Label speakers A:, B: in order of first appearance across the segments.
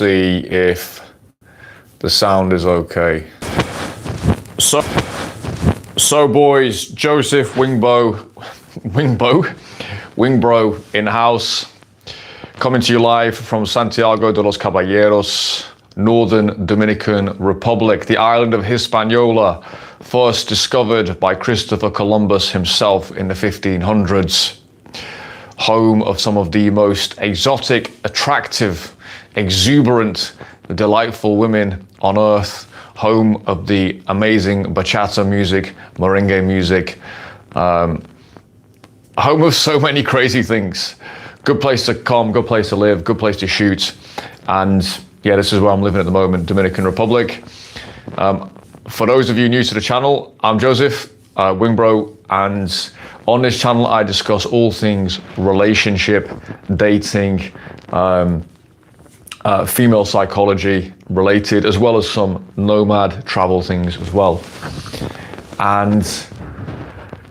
A: see if the sound is okay. So boys, Joseph Wingbro in the house, coming to you live from Santiago de los Caballeros, Northern Dominican Republic, the island of Hispaniola, first discovered by Christopher Columbus himself in the 1500s. Home of some of the most exotic, attractive, exuberant, delightful women on earth. Home of the amazing bachata music, merengue music. Home of so many crazy things. Good place to come, good place to live, good place to shoot. And yeah, this is where I'm living at the moment, Dominican Republic. For those of you new to the channel, I'm Joseph Wingbro, and on this channel I discuss all things relationship, dating, female psychology related, as well as some nomad travel things as well. And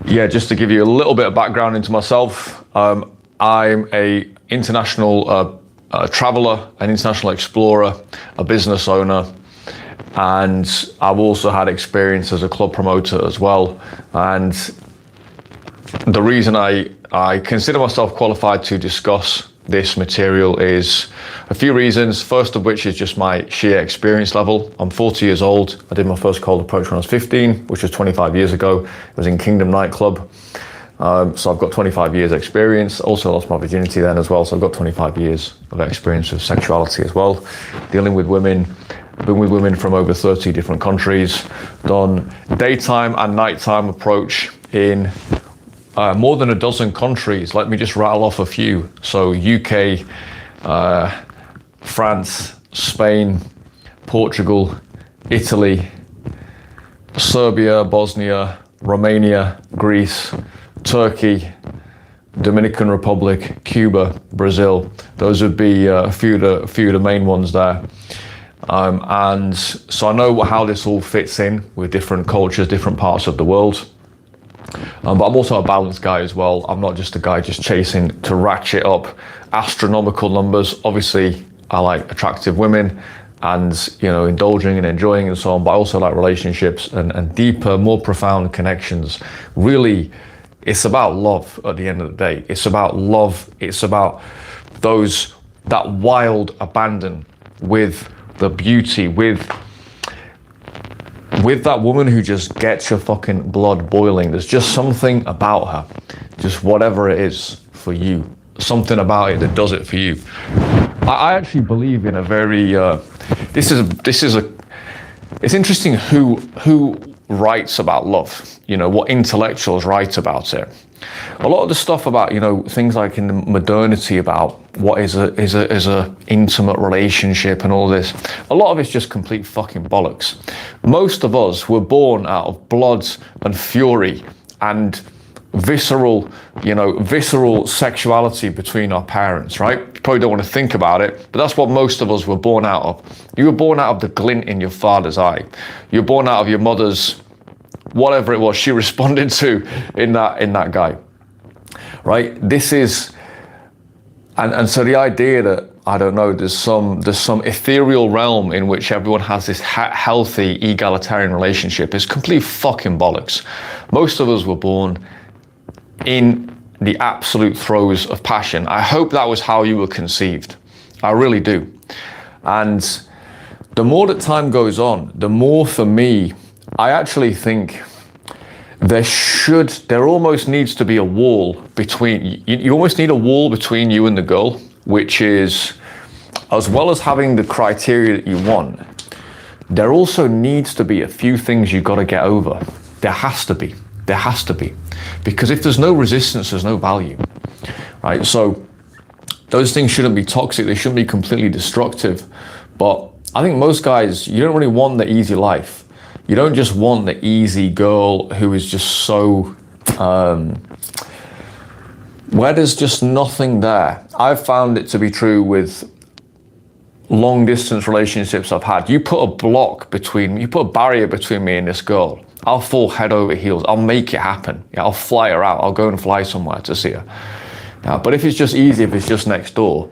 A: yeah, just to give you a little bit of background into myself, I'm a international traveler, an international explorer, a business owner, and I've also had experience as a club promoter as well. And the reason I consider myself qualified to discuss this material is a few reasons. First of which is just my sheer experience level. I'm 40 years old. I did my first cold approach when I was 15, which was 25 years ago. It was in Kingdom nightclub. So I've got 25 years experience. Also lost my virginity then as well. So I've got 25 years of experience of sexuality as well. Dealing with women, been with women from over 30 different countries, done daytime and nighttime approach in more than a dozen countries. Let me just rattle off a few. So UK, France, Spain, Portugal, Italy, Serbia, Bosnia, Romania, Greece, Turkey, Dominican Republic, Cuba, Brazil. Those would be a few of the main ones there. And so I know how this all fits in with different cultures, different parts of the world. But I'm also a balanced guy as well. I'm not just a guy just chasing to ratchet up astronomical numbers. Obviously, I like attractive women and, you know, indulging and enjoying and so on, but I also like relationships and deeper, more profound connections. Really, it's about love at the end of the day. It's about love. It's about that wild abandon with the beauty, with that woman who just gets your fucking blood boiling. There's just something about her, just whatever it is for you, something about it that does it for you. I actually believe in a very, it's interesting who writes about love, you know, what intellectuals write about it. A lot of the stuff about, you know, things like in the modernity about what is a intimate relationship and all this, a lot of it's just complete fucking bollocks. Most of us were born out of blood and fury and visceral sexuality between our parents, right? You probably don't want to think about it, but that's what most of us were born out of. You were born out of the glint in your father's eye. You were born out of your mother's, whatever it was she responded to in that guy, right? This is, and so the idea that, I don't know, there's some ethereal realm in which everyone has this healthy egalitarian relationship is complete fucking bollocks. Most of us were born in the absolute throes of passion. I hope that was how you were conceived. I really do. And the more that time goes on, the more, for me, I actually think there almost needs to be a wall between, you almost need a wall between you and the girl, which is, as well as having the criteria that you want, there also needs to be a few things you got to get over. There has to be. Because if there's no resistance, there's no value, right? So those things shouldn't be toxic. They shouldn't be completely destructive. But I think most guys, you don't really want the easy life. You don't just want the easy girl who is just so, where there's just nothing there. I've found it to be true with long distance relationships I've had. You put a barrier between me and this girl, I'll fall head over heels. I'll make it happen. Yeah, I'll fly her out. I'll go and fly somewhere to see her. But if it's just easy, if it's just next door,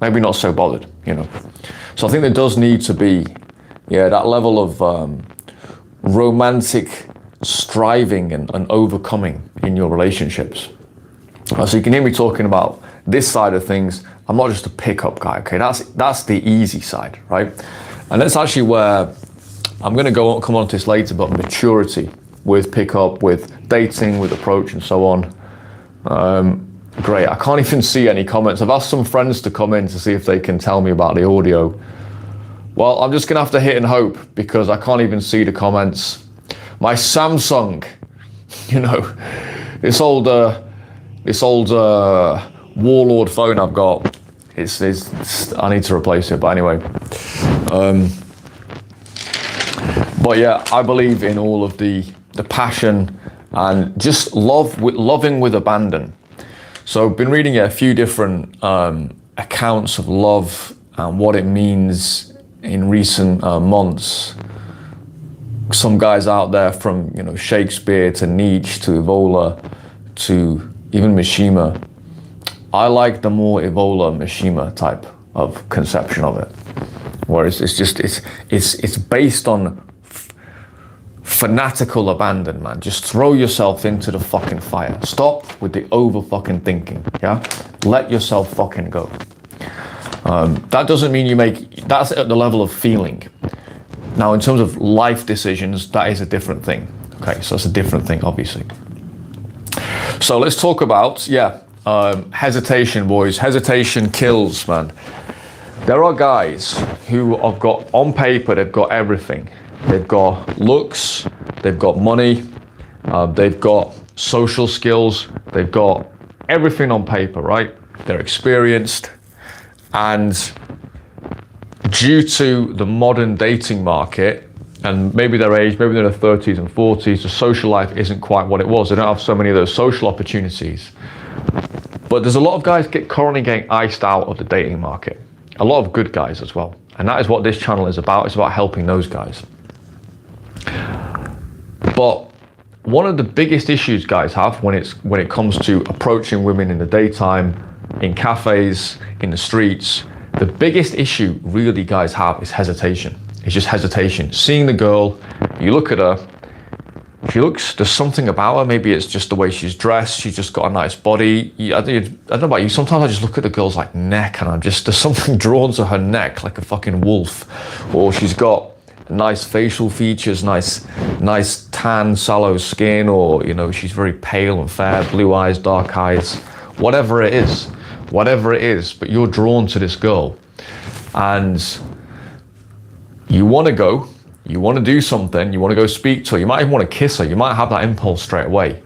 A: maybe not so bothered, you know. So I think there does need to be, that level of romantic striving and overcoming in your relationships. So you can hear me talking about this side of things. I'm not just a pickup guy, okay? That's the easy side, right? And that's actually where I'm going to come on to this later, but maturity with pickup, with dating, with approach, and so on. Great. I can't even see any comments. I've asked some friends to come in to see if they can tell me about the audio. Well, I'm just going to have to hit and hope because I can't even see the comments. My Samsung, you know, this old warlord phone I've got, I need to replace it, but anyway. But yeah, I believe in all of the passion and just loving with abandon. So I've been reading a few different accounts of love and what it means in recent months. Some guys out there from, you know, Shakespeare to Nietzsche to Evola to even Mishima. I like the more Evola Mishima type of conception of it, where it's based on fanatical abandon, man. Just throw yourself into the fucking fire. Stop with the over fucking thinking. Yeah, let yourself fucking go. That doesn't mean that's at the level of feeling. Now, in terms of life decisions, that is a different thing. Okay, so it's a different thing, obviously. So let's talk about, hesitation, boys. Hesitation kills, man. There are guys who have got, on paper, they've got everything. They've got looks, they've got money, they've got social skills, they've got everything on paper, right? They're experienced, and due to the modern dating market, and maybe their age, maybe they're in their 30s and 40s, the social life isn't quite what it was. They don't have so many of those social opportunities. But there's a lot of guys currently getting iced out of the dating market. A lot of good guys as well. And that is what this channel is about. It's about helping those guys. But one of the biggest issues guys have when it comes to approaching women in the daytime, in cafes, in the streets, the biggest issue really guys have is hesitation. It's just hesitation. Seeing the girl, you look at her, there's something about her. Maybe it's just the way she's dressed. She's just got a nice body. I don't know about you. Sometimes I just look at the girl's like neck and there's something drawn to her neck like a fucking wolf. Or she's got nice facial features, nice tan, sallow skin, or, you know, she's very pale and fair, blue eyes, dark eyes, whatever it is, but you're drawn to this girl and you want to go. You want to do something, you want to go speak to her, you might even want to kiss her, you might have that impulse straight away.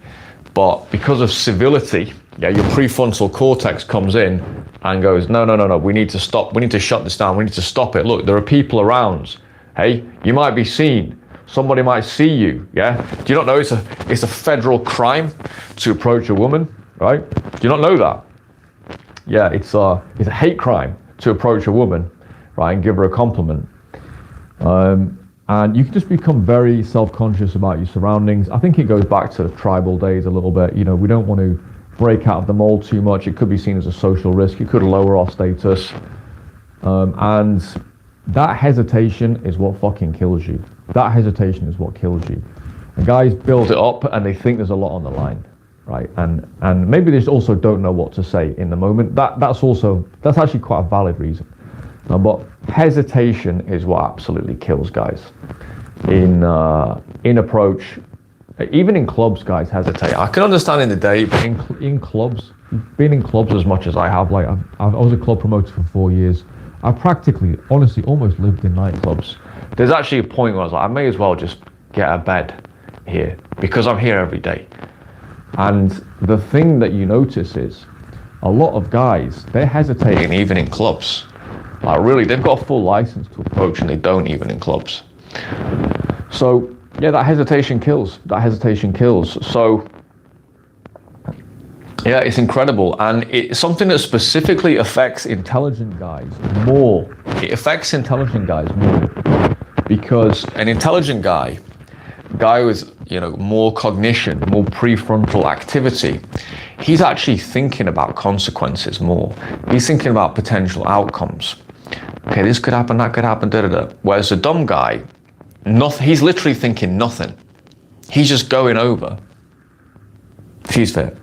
A: But because of civility, your prefrontal cortex comes in and goes, no, we need to stop, we need to shut this down, we need to stop it. Look, there are people around. Hey, you might be seen, somebody might see you, yeah? Do you not know it's a federal crime to approach a woman, right? Do you not know that? Yeah, it's a hate crime to approach a woman, right, and give her a compliment. And you can just become very self-conscious about your surroundings. I think it goes back to the tribal days a little bit. You know, we don't want to break out of the mold too much. It could be seen as a social risk. It could lower our status. And that hesitation is what fucking kills you. That hesitation is what kills you. And guys build it up and they think there's a lot on the line, right? And maybe they just also don't know what to say in the moment. That's actually quite a valid reason. But hesitation is what absolutely kills guys. In approach, even in clubs, guys hesitate. I can understand in the day, but in clubs, being in clubs as much as I have, like I was a club promoter for 4 years. I practically, honestly, almost lived in nightclubs. There's actually a point where I was like, I may as well just get a bed here because I'm here every day. And the thing that you notice is a lot of guys, they're hesitating even in clubs. Like really, they've got a full license to approach and they don't even in clubs. So yeah, that hesitation kills. So yeah, it's incredible. And it's something that specifically affects intelligent guys more. It affects intelligent guys more because an intelligent guy with, you know, more cognition, more prefrontal activity, he's actually thinking about consequences more. He's thinking about potential outcomes. Okay, this could happen, that could happen, da da da. Whereas the dumb guy, nothing, he's literally thinking nothing. He's just going over. She's fit.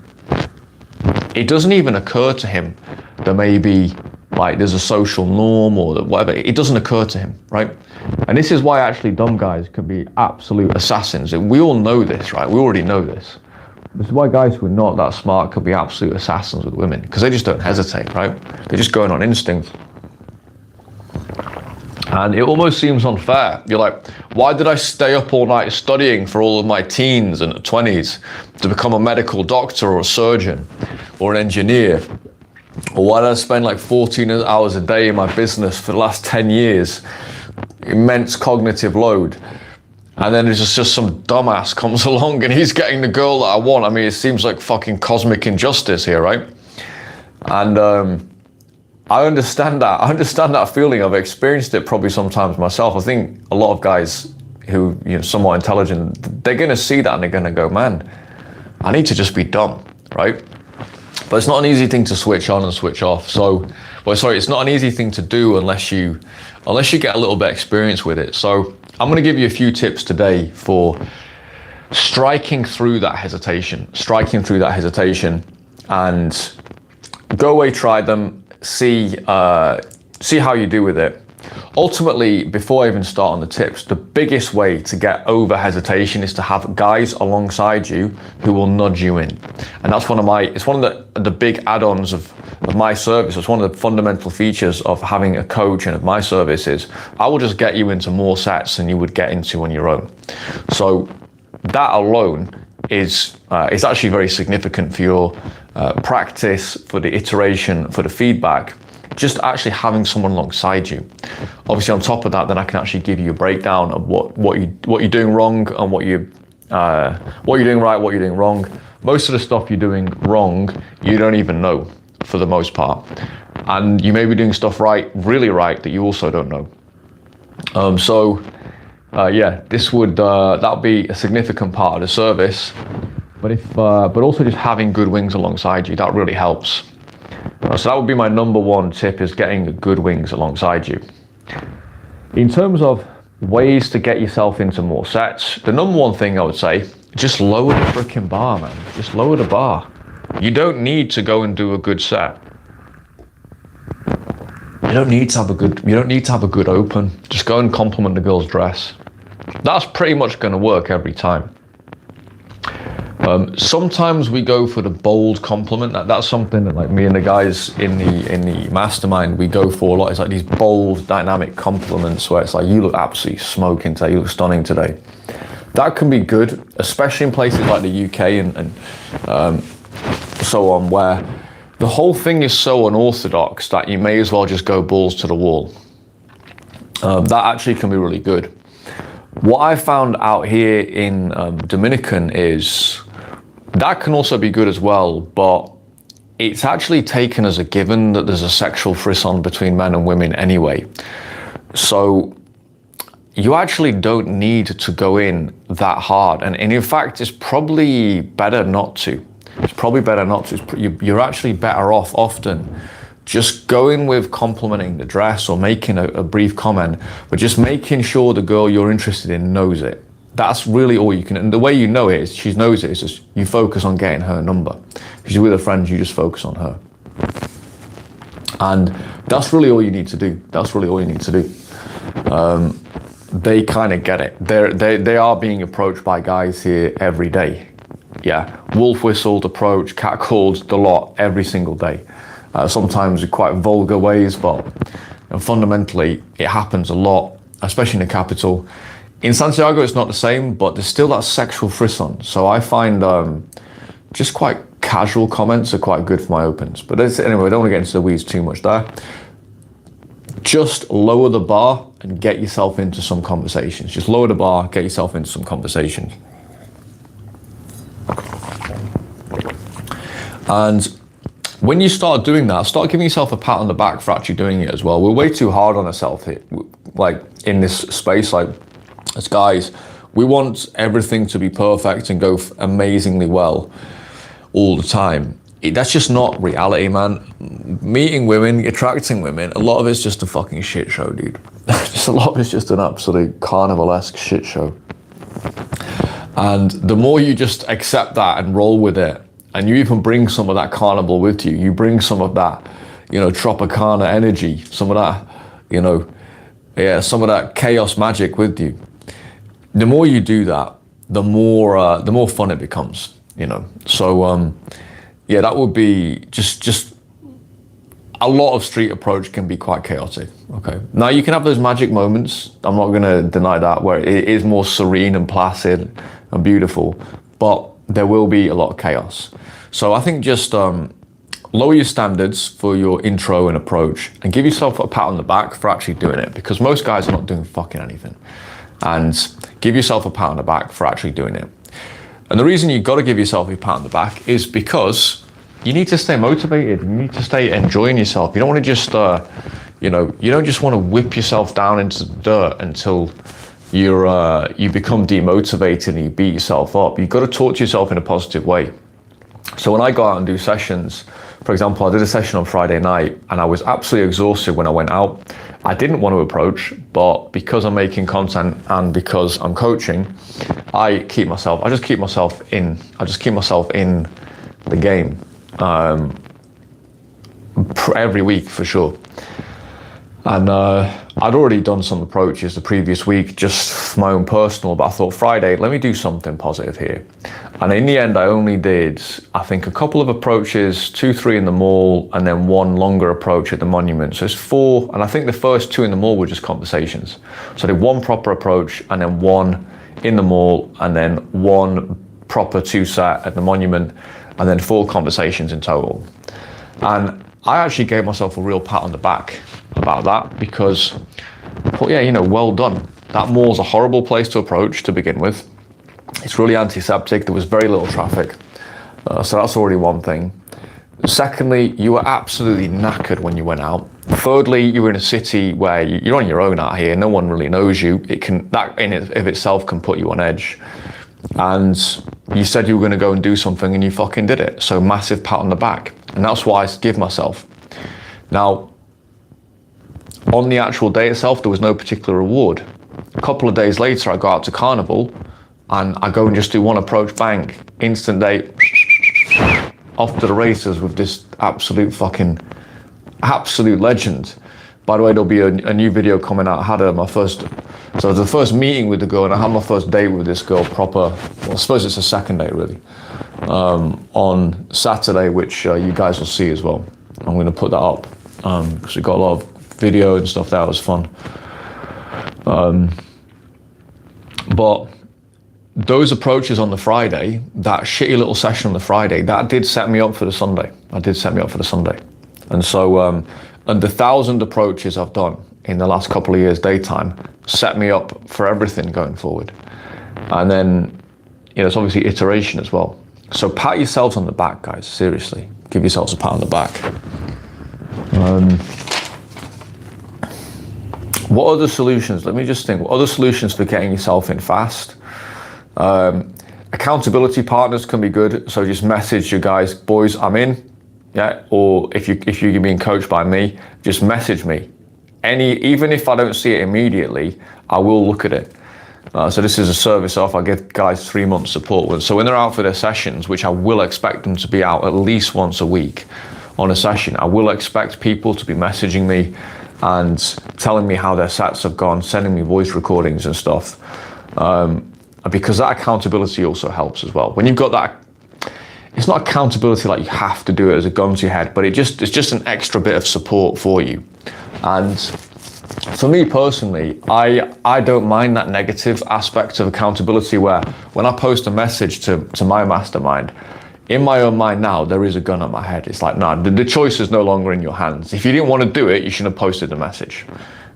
A: It doesn't even occur to him that maybe like there's a social norm or that whatever. It doesn't occur to him, right? And this is why actually dumb guys can be absolute assassins. We all know this, right? We already know this. This is why guys who are not that smart could be absolute assassins with women, because they just don't hesitate, right? They're just going on instinct. And it almost seems unfair. You're like, why did I stay up all night studying for all of my teens and 20s to become a medical doctor or a surgeon or an engineer? Or why did I spend like 14 hours a day in my business for the last 10 years? Immense cognitive load. And then it's just some dumbass comes along and he's getting the girl that I want. I mean, it seems like fucking cosmic injustice here, right? And I understand that. I understand that feeling. I've experienced it probably sometimes myself. I think a lot of guys who, you know, somewhat intelligent, they're going to see that and they're going to go, man, I need to just be dumb, right? But it's not an easy thing to switch on and switch off. So, well, sorry, it's not an easy thing to do unless you get a little bit of experience with it. So I'm going to give you a few tips today for striking through that hesitation, and go away, try them, see how you do with it. Ultimately, before I even start on the tips, the biggest way to get over hesitation is to have guys alongside you who will nudge you in. And that's one of the big add-ons of my service. It's one of the fundamental features of having a coach and of my service is I will just get you into more sets than you would get into on your own. So that alone is actually very significant for your practice, for the iteration, for the feedback. Just actually having someone alongside you. Obviously, on top of that, then I can actually give you a breakdown of what you're doing wrong and what you're doing right, what you're doing wrong. Most of the stuff you're doing wrong, you don't even know for the most part, and you may be doing stuff right, really right, that you also don't know. Yeah, this would that would be a significant part of the service. But also just having good wings alongside you, that really helps. So that would be my number one tip, is getting good wings alongside you. In terms of ways to get yourself into more sets, the number one thing I would say, just lower the freaking bar, man. Just lower the bar. You don't need to go and do a good set. You don't need to have a good open. Just go and compliment the girl's dress. That's pretty much going to work every time. Sometimes we go for the bold compliment. That's something that like me and the guys in the mastermind, we go for a lot. It's like these bold, dynamic compliments where it's like, you look absolutely smoking today, you look stunning today. That can be good, especially in places like the UK and so on, where the whole thing is so unorthodox that you may as well just go balls to the wall. That actually can be really good. What I found out here in Dominican is that can also be good as well, but it's actually taken as a given that there's a sexual frisson between men and women anyway. So you actually don't need to go in that hard. And in fact, it's probably better not to. You're actually better off often just going with complimenting the dress or making a brief comment, but just making sure the girl you're interested in knows it. That's really all you can, and the way you know it is she knows it. It's just you focus on getting her number. Because you're with her friends, you just focus on her. And that's really all you need to do. They kind of get it. They are being approached by guys here every day. Yeah, wolf whistled, approached, catcalled, the lot, every single day. Sometimes in quite vulgar ways, but fundamentally it happens a lot, especially in the capital. In Santiago, it's not the same, but there's still that sexual frisson. So I find just quite casual comments are quite good for my opens. But anyway, I don't want to get into the weeds too much there. Just lower the bar and get yourself into some conversations. Just lower the bar, get yourself into some conversations. And when you start doing that, start giving yourself a pat on the back for actually doing it as well. We're way too hard on ourselves here, like in this space, like as guys, we want everything to be perfect and go amazingly well all the time. that's just not reality, man. Meeting women, attracting women, a lot of it's just a fucking shit show, dude. Just a lot of it's just an absolute carnival-esque shit show. And the more you just accept that and roll with it, and you even bring some of that carnival with you, you bring some of that, you know, Tropicana energy, some of that, you know, some of that chaos magic with you. The more you do that, the more fun it becomes, you know. So, yeah, that would be just a lot of street approach can be quite chaotic. Okay. Now you can have those magic moments. I'm not going to deny that, where it is more serene and placid and beautiful, but there will be a lot of chaos. So I think just lower your standards for your intro and approach, and give yourself a pat on the back for actually doing it, because most guys are not doing fucking anything. And give yourself a pat on the back for actually doing it. And the reason you've got to give yourself a pat on the back is because you need to stay motivated. You need to stay enjoying yourself. You don't want to just, you know, you don't just want to whip yourself down into the dirt until you become demotivated and you beat yourself up. You've got to talk to yourself in a positive way. So when I go out and do sessions, for example, I did a session on Friday night and I was absolutely exhausted when I went out. I didn't want to approach, but because I'm making content and because I'm coaching, I just keep myself in the game every week for sure. And I'd already done some approaches the previous week, just my own personal, but I thought Friday, let me do something positive here. And in the end, I only did, I think, a couple of approaches, 2, 3 in the mall, and then one longer approach at the monument. So it's 4, and I think the first 2 in the mall were just conversations. So I did one proper approach, and then one in the mall, and then one proper 2 set at the monument, and then 4 conversations in total. And I actually gave myself a real pat on the back about that, because I thought, yeah, you know, well done. That mall's a horrible place to approach to begin with. It's really antiseptic. There was very little traffic. So that's already one thing. Secondly, you were absolutely knackered when you went out. Thirdly, you were in a city where you're on your own out here. No one really knows you. That in of itself can put you on edge. And you said you were going to go and do something and you fucking did it. So massive pat on the back. And that's why I give myself. Now, on the actual day itself, there was no particular reward. A couple of days later, I go out to Carnival and I go and just do one approach, bang, instant date, off to the races with this absolute legend. By the way, there'll be a new video coming out. I had the first meeting with the girl, and I had my first date with this girl proper. Well, I suppose it's a second date really, on Saturday, which you guys will see as well. I'm going to put that up because we got a lot of video and stuff. That was fun. But those approaches on the Friday, that shitty little session on the Friday, that did set me up for the Sunday. And so, and the 1,000 approaches I've done in the last couple of years daytime set me up for everything going forward. And then, you know, it's obviously iteration as well. So pat yourselves on the back, guys, seriously. Give yourselves a pat on the back. What other solutions? Let me just think. What other solutions for getting yourself in fast? Accountability partners can be good. So just message your guys, boys, I'm in. Yeah. Or if you're being coached by me, just message me. Even if I don't see it immediately, I will look at it. So this is a service off. I give guys 3 months support. So when they're out for their sessions, which I will expect them to be out at least once a week on a session, I will expect people to be messaging me and telling me how their sets have gone, sending me voice recordings and stuff. Because that accountability also helps as well. When you've got that, it's not accountability like you have to do it as a gun to your head, but it's just an extra bit of support for you. And for me personally, I don't mind that negative aspect of accountability, where when I post a message to my mastermind, in my own mind now, there is a gun on my head. It's like, no, the choice is no longer in your hands. If you didn't want to do it, you shouldn't have posted the message,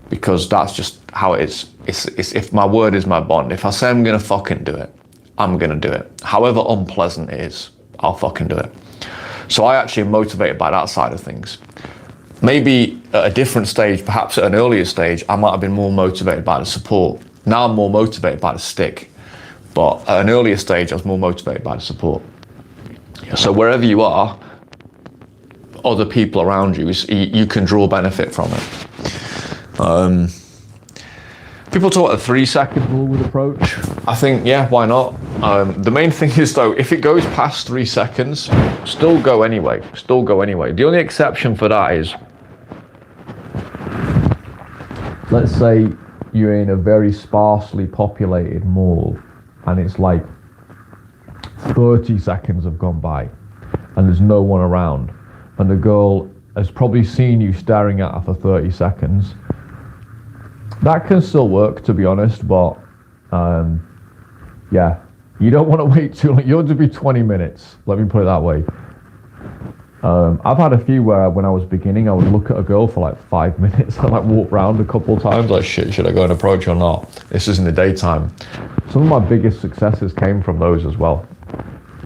A: because that's just how it is. It's if my word is my bond. If I say I'm going to fucking do it, I'm going to do it. However unpleasant it is, I'll fucking do it. So I actually am motivated by that side of things. Maybe at a different stage, perhaps at an earlier stage, I might have been more motivated by the support. Now I'm more motivated by the stick. But at an earlier stage, I was more motivated by the support. So wherever you are, other people around you, you can draw benefit from it. People talk about the 3-second rule with approach. I think, yeah, why not? The main thing is though, if it goes past 3 seconds, still go anyway. The only exception for that is, let's say you're in a very sparsely populated mall and it's like 30 seconds have gone by and there's no one around, and the girl has probably seen you staring at her for 30 seconds. That can still work, to be honest, but yeah, you don't want to wait too long. You want to be 20 minutes, let me put it that way. I've had a few where when I was beginning, I would look at a girl for like 5 minutes. I like walk around a couple of times, like shit, should I go and approach or not? This is in the daytime. Some of my biggest successes came from those as well,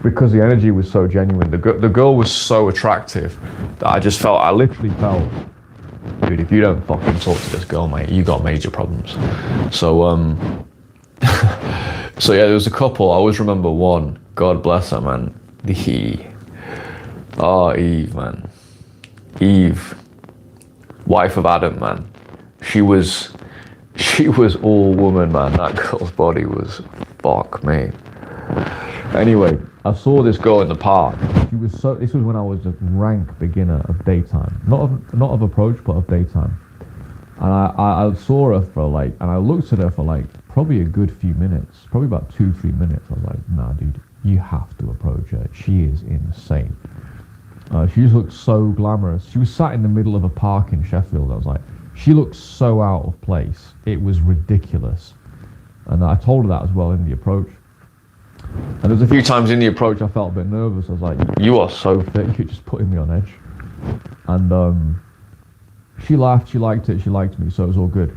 A: because the energy was so genuine. The girl was so attractive that I literally felt, dude, if you don't fucking talk to this girl, mate, you got major problems. So so yeah, there was a couple. I always remember one. God bless her, man. Eve, man. Eve, wife of Adam, man. She was all woman, man. That girl's body was, fuck me. Anyway, I saw this girl in the park. This was when I was a rank beginner of daytime. Not of approach, but of daytime. And I saw her for like, and I looked at her for like probably a good few minutes, probably about 2-3 minutes. I was like, nah, dude, you have to approach her. She is insane. She just looked so glamorous. She was sat in the middle of a park in Sheffield. I was like, she looked so out of place. It was ridiculous. And I told her that as well in the approach. And there was a few times in the approach I felt a bit nervous. I was like, you are so fit, you're just putting me on edge. And she laughed, she liked it, she liked me, so it was all good.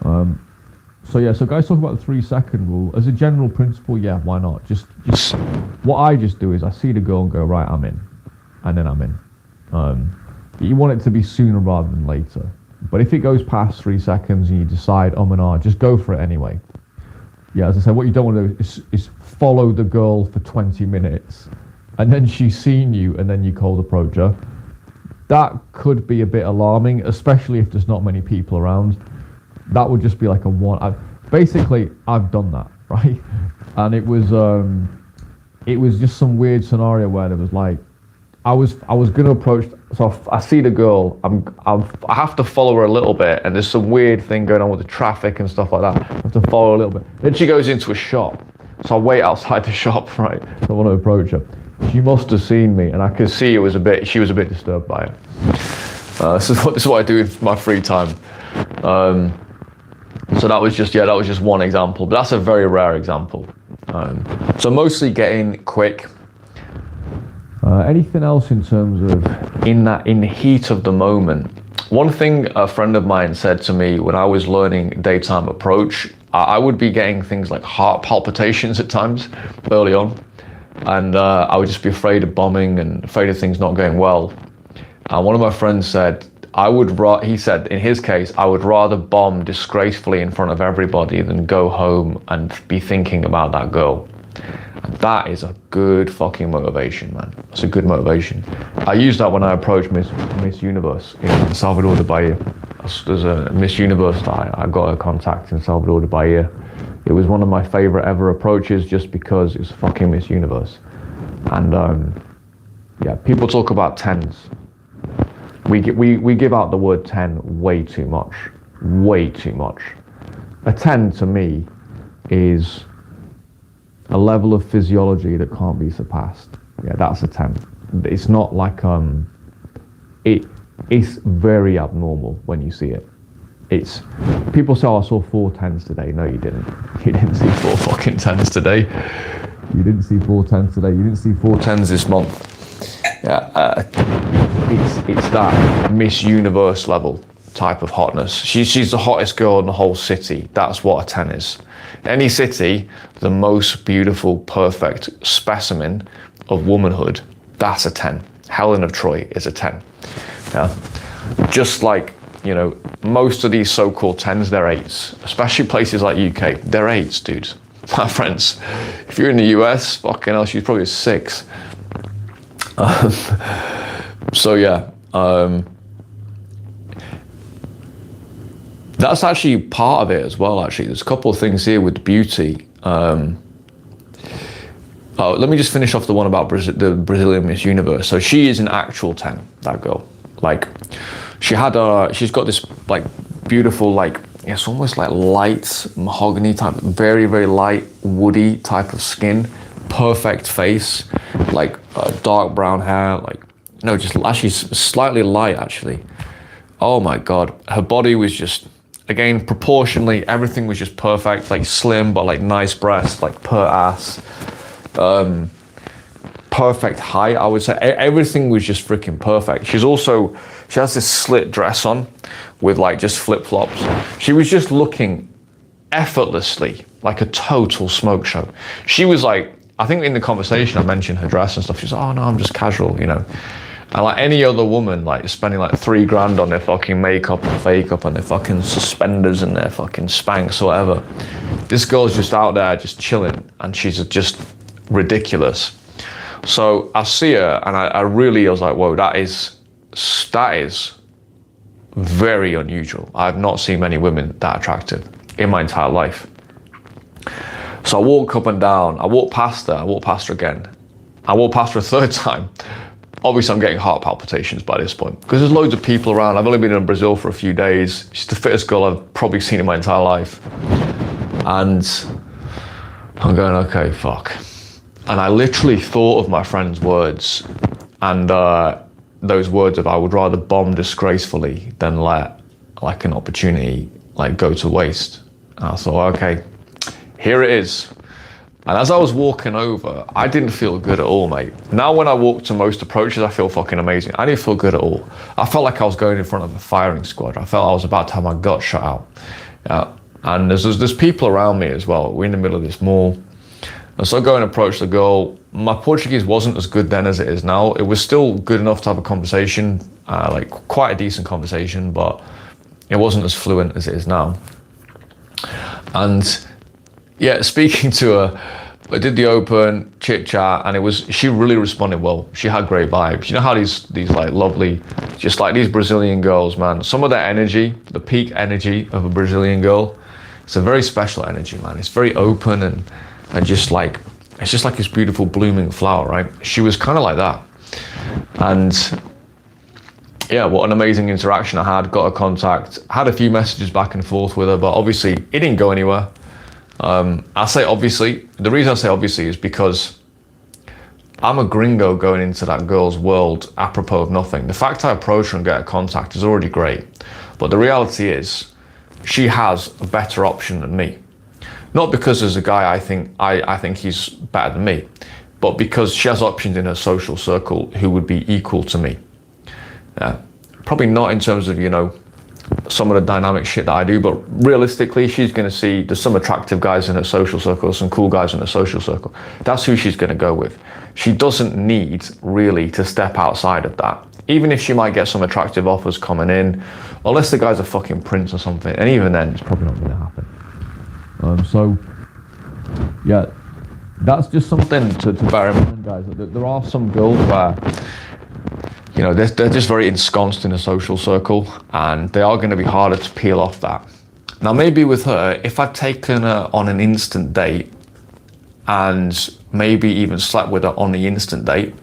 A: So yeah, so guys talk about the 3-second rule. As a general principle, yeah, why not? Just what I just do is I see the girl and go, right, I'm in. And then I'm in. You want it to be sooner rather than later. But if it goes past 3 seconds and you decide, just go for it anyway. Yeah, as I said, what you don't want to do is follow the girl for 20 minutes and then she's seen you and then you cold approach her. That could be a bit alarming, especially if there's not many people around. That would just be like a one. I've done that, right? And it was just some weird scenario where there was like, I was going to approach, so I see the girl, I have to follow her a little bit, and there's some weird thing going on with the traffic and stuff like that. I have to follow her a little bit. Then she goes into a shop, so I wait outside the shop, right? I want to approach her. She must have seen me, and I could see she was a bit disturbed by it. This is what I do in my free time. So that was just one example, but that's a very rare example. So mostly getting quick. Anything else in terms of in the heat of the moment? One thing a friend of mine said to me when I was learning daytime approach, I would be getting things like heart palpitations at times early on, and I would just be afraid of bombing and afraid of things not going well. And one of my friends said, he said in his case, I would rather bomb disgracefully in front of everybody than go home and be thinking about that girl. That is a good fucking motivation, man. It's a good motivation. I used that when I approached Miss Universe in Salvador de Bahia. There's a Miss Universe that I got a contact in Salvador de Bahia. It was one of my favorite ever approaches just because it's fucking Miss Universe. And yeah, people talk about 10s. We give out the word 10 way too much. Way too much. A 10 to me is a level of physiology that can't be surpassed. Yeah, that's a 10. It's not like it's very abnormal when you see it. It's people say, I saw 4 10s today. No, you didn't. You didn't see 4 fucking 10s today. You didn't see 4 10s today. You didn't see 4 10s this month. Yeah, it's that Miss Universe level type of hotness. She's the hottest girl in the whole city. That's what a 10 is. Any city, the most beautiful, perfect specimen of womanhood, that's a 10. Helen of Troy is a 10. Yeah. Just like, most of these so-called 10s, they're 8s. Especially places like UK, they're 8s, dudes. My friends, if you're in the US, fucking hell, she's probably a 6. So yeah, that's actually part of it as well. Actually, there's a couple of things here with beauty. Let me just finish off the one about the Brazilian Miss Universe. So she is an actual 10, that girl. Like, she's got this like beautiful, like, it's almost like light mahogany type, very, very light, woody type of skin, perfect face, like dark brown hair, like, no, just actually slightly light actually. Oh my God, her body was just, again, proportionally, everything was just perfect, like slim, but like nice breasts, like per ass. Perfect height, I would say. Everything was just freaking perfect. She has this slit dress on with like just flip-flops. She was just looking effortlessly like a total smoke show. She was like, I think in the conversation I mentioned her dress and stuff. She's like, oh no, I'm just casual, you know. And like any other woman, like spending like $3,000 on their fucking makeup and makeup and their fucking suspenders and their fucking Spanx or whatever. This girl's just out there just chilling, and she's just ridiculous. So I see her and I was like, whoa, that is very unusual. I've not seen many women that attractive in my entire life. So I walk up and down, I walk past her again. I walk past her a third time. Obviously I'm getting heart palpitations by this point because there's loads of people around. I've only been in Brazil for a few days. She's the fittest girl I've probably seen in my entire life. And I'm going, okay, fuck. And I literally thought of my friend's words, and those words of, I would rather bomb disgracefully than let like an opportunity like go to waste. And I thought, okay, here it is. And as I was walking over, I didn't feel good at all, mate. Now when I walk to most approaches, I feel fucking amazing. I didn't feel good at all. I felt like I was going in front of a firing squad. I felt I was about to have my gut shut out. And there's people around me as well. We're in the middle of this mall. And so I go and approach the girl. My Portuguese wasn't as good then as it is now. It was still good enough to have a conversation, like quite a decent conversation, but it wasn't as fluent as it is now. And yeah, speaking to her, I did the open chit chat, and she really responded well. She had great vibes. You know how these like lovely, just like these Brazilian girls, man, some of their energy, the peak energy of a Brazilian girl, it's a very special energy, man. It's very open and just like, it's just like this beautiful blooming flower, right? She was kind of like that. And yeah, what an amazing interaction I had, got her contact, had a few messages back and forth with her, but obviously it didn't go anywhere. I say obviously, the reason I say obviously is because I'm a gringo going into that girl's world apropos of nothing. The fact I approach her and get her contact is already great. But the reality is, she has a better option than me. Not because as a guy I think he's better than me, but because she has options in her social circle who would be equal to me. Probably not in terms of, you know, some of the dynamic shit that I do, but realistically, she's going to see there's some attractive guys in her social circle, some cool guys in her social circle. That's who she's going to go with. She doesn't need really to step outside of that, even if she might get some attractive offers coming in, unless the guy's a fucking prince or something, and even then, it's probably not going to happen. So, yeah, that's just something to bear in mind, guys. There are some girls where, you know, they're just very ensconced in a social circle, and they are going to be harder to peel off that. Now, maybe with her, if I'd taken her on an instant date and maybe even slept with her on the instant date,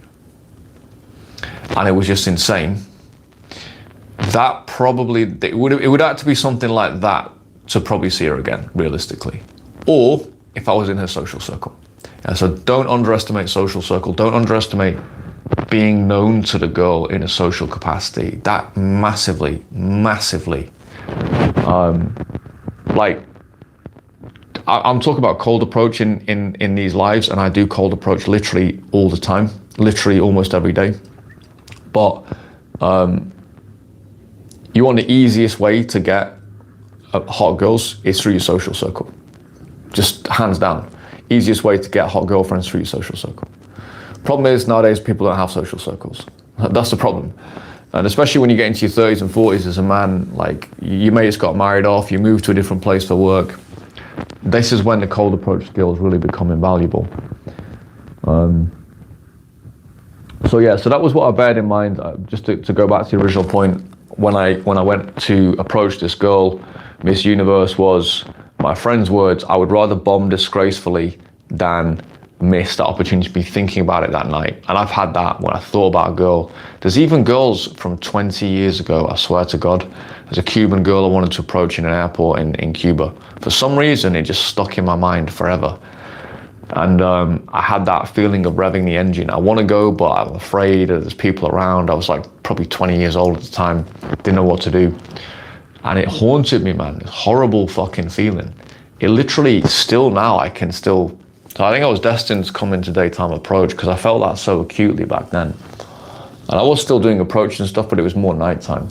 A: and it was just insane, that probably, it would have to be something like that to probably see her again, realistically. Or if I was in her social circle. And so don't underestimate social circle. Don't underestimate being known to the girl in a social capacity. That massively, like, I'm talking about cold approach in these lives, and I do cold approach literally all the time, literally almost every day. But you want the easiest way to get hot girls is through your social circle. Just hands down. Easiest way to get hot girlfriends through your social circle. Problem is, nowadays people don't have social circles. That's the problem. And especially when you get into your 30s and 40s as a man, like you may have got married off, you move to a different place for work. This is when the cold approach skills really become invaluable. So yeah, so that was what I bared in mind. Just to go back to the original point, when I went to approach this girl, Miss Universe, was my friend's words: I would rather bomb disgracefully than miss that opportunity to be thinking about it that night. And I've had that when I thought about a girl. There's even girls from 20 years ago, I swear to God. There's a Cuban girl I wanted to approach in an airport in Cuba. For some reason, it just stuck in my mind forever. And I had that feeling of revving the engine. I want to go, but I'm afraid there's people around. I was like probably 20 years old at the time, didn't know what to do. And it haunted me, man. This horrible fucking feeling. It literally, still now, I can still. So I think I was destined to come into daytime approach because I felt that so acutely back then. And I was still doing approach and stuff, but it was more nighttime.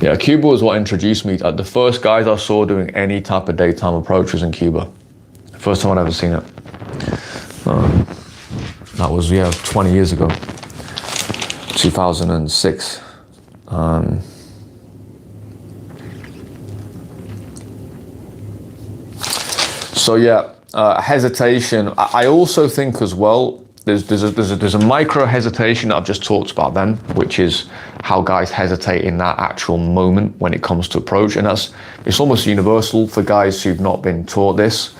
A: Yeah, Cuba was what introduced me. The first guys I saw doing any type of daytime approach was in Cuba. First time I'd ever seen it. That was, 20 years ago. 2006. So yeah, hesitation. I also think as well, there's a micro hesitation that I've just talked about then, which is how guys hesitate in that actual moment when it comes to approach, and it's almost universal for guys who've not been taught this.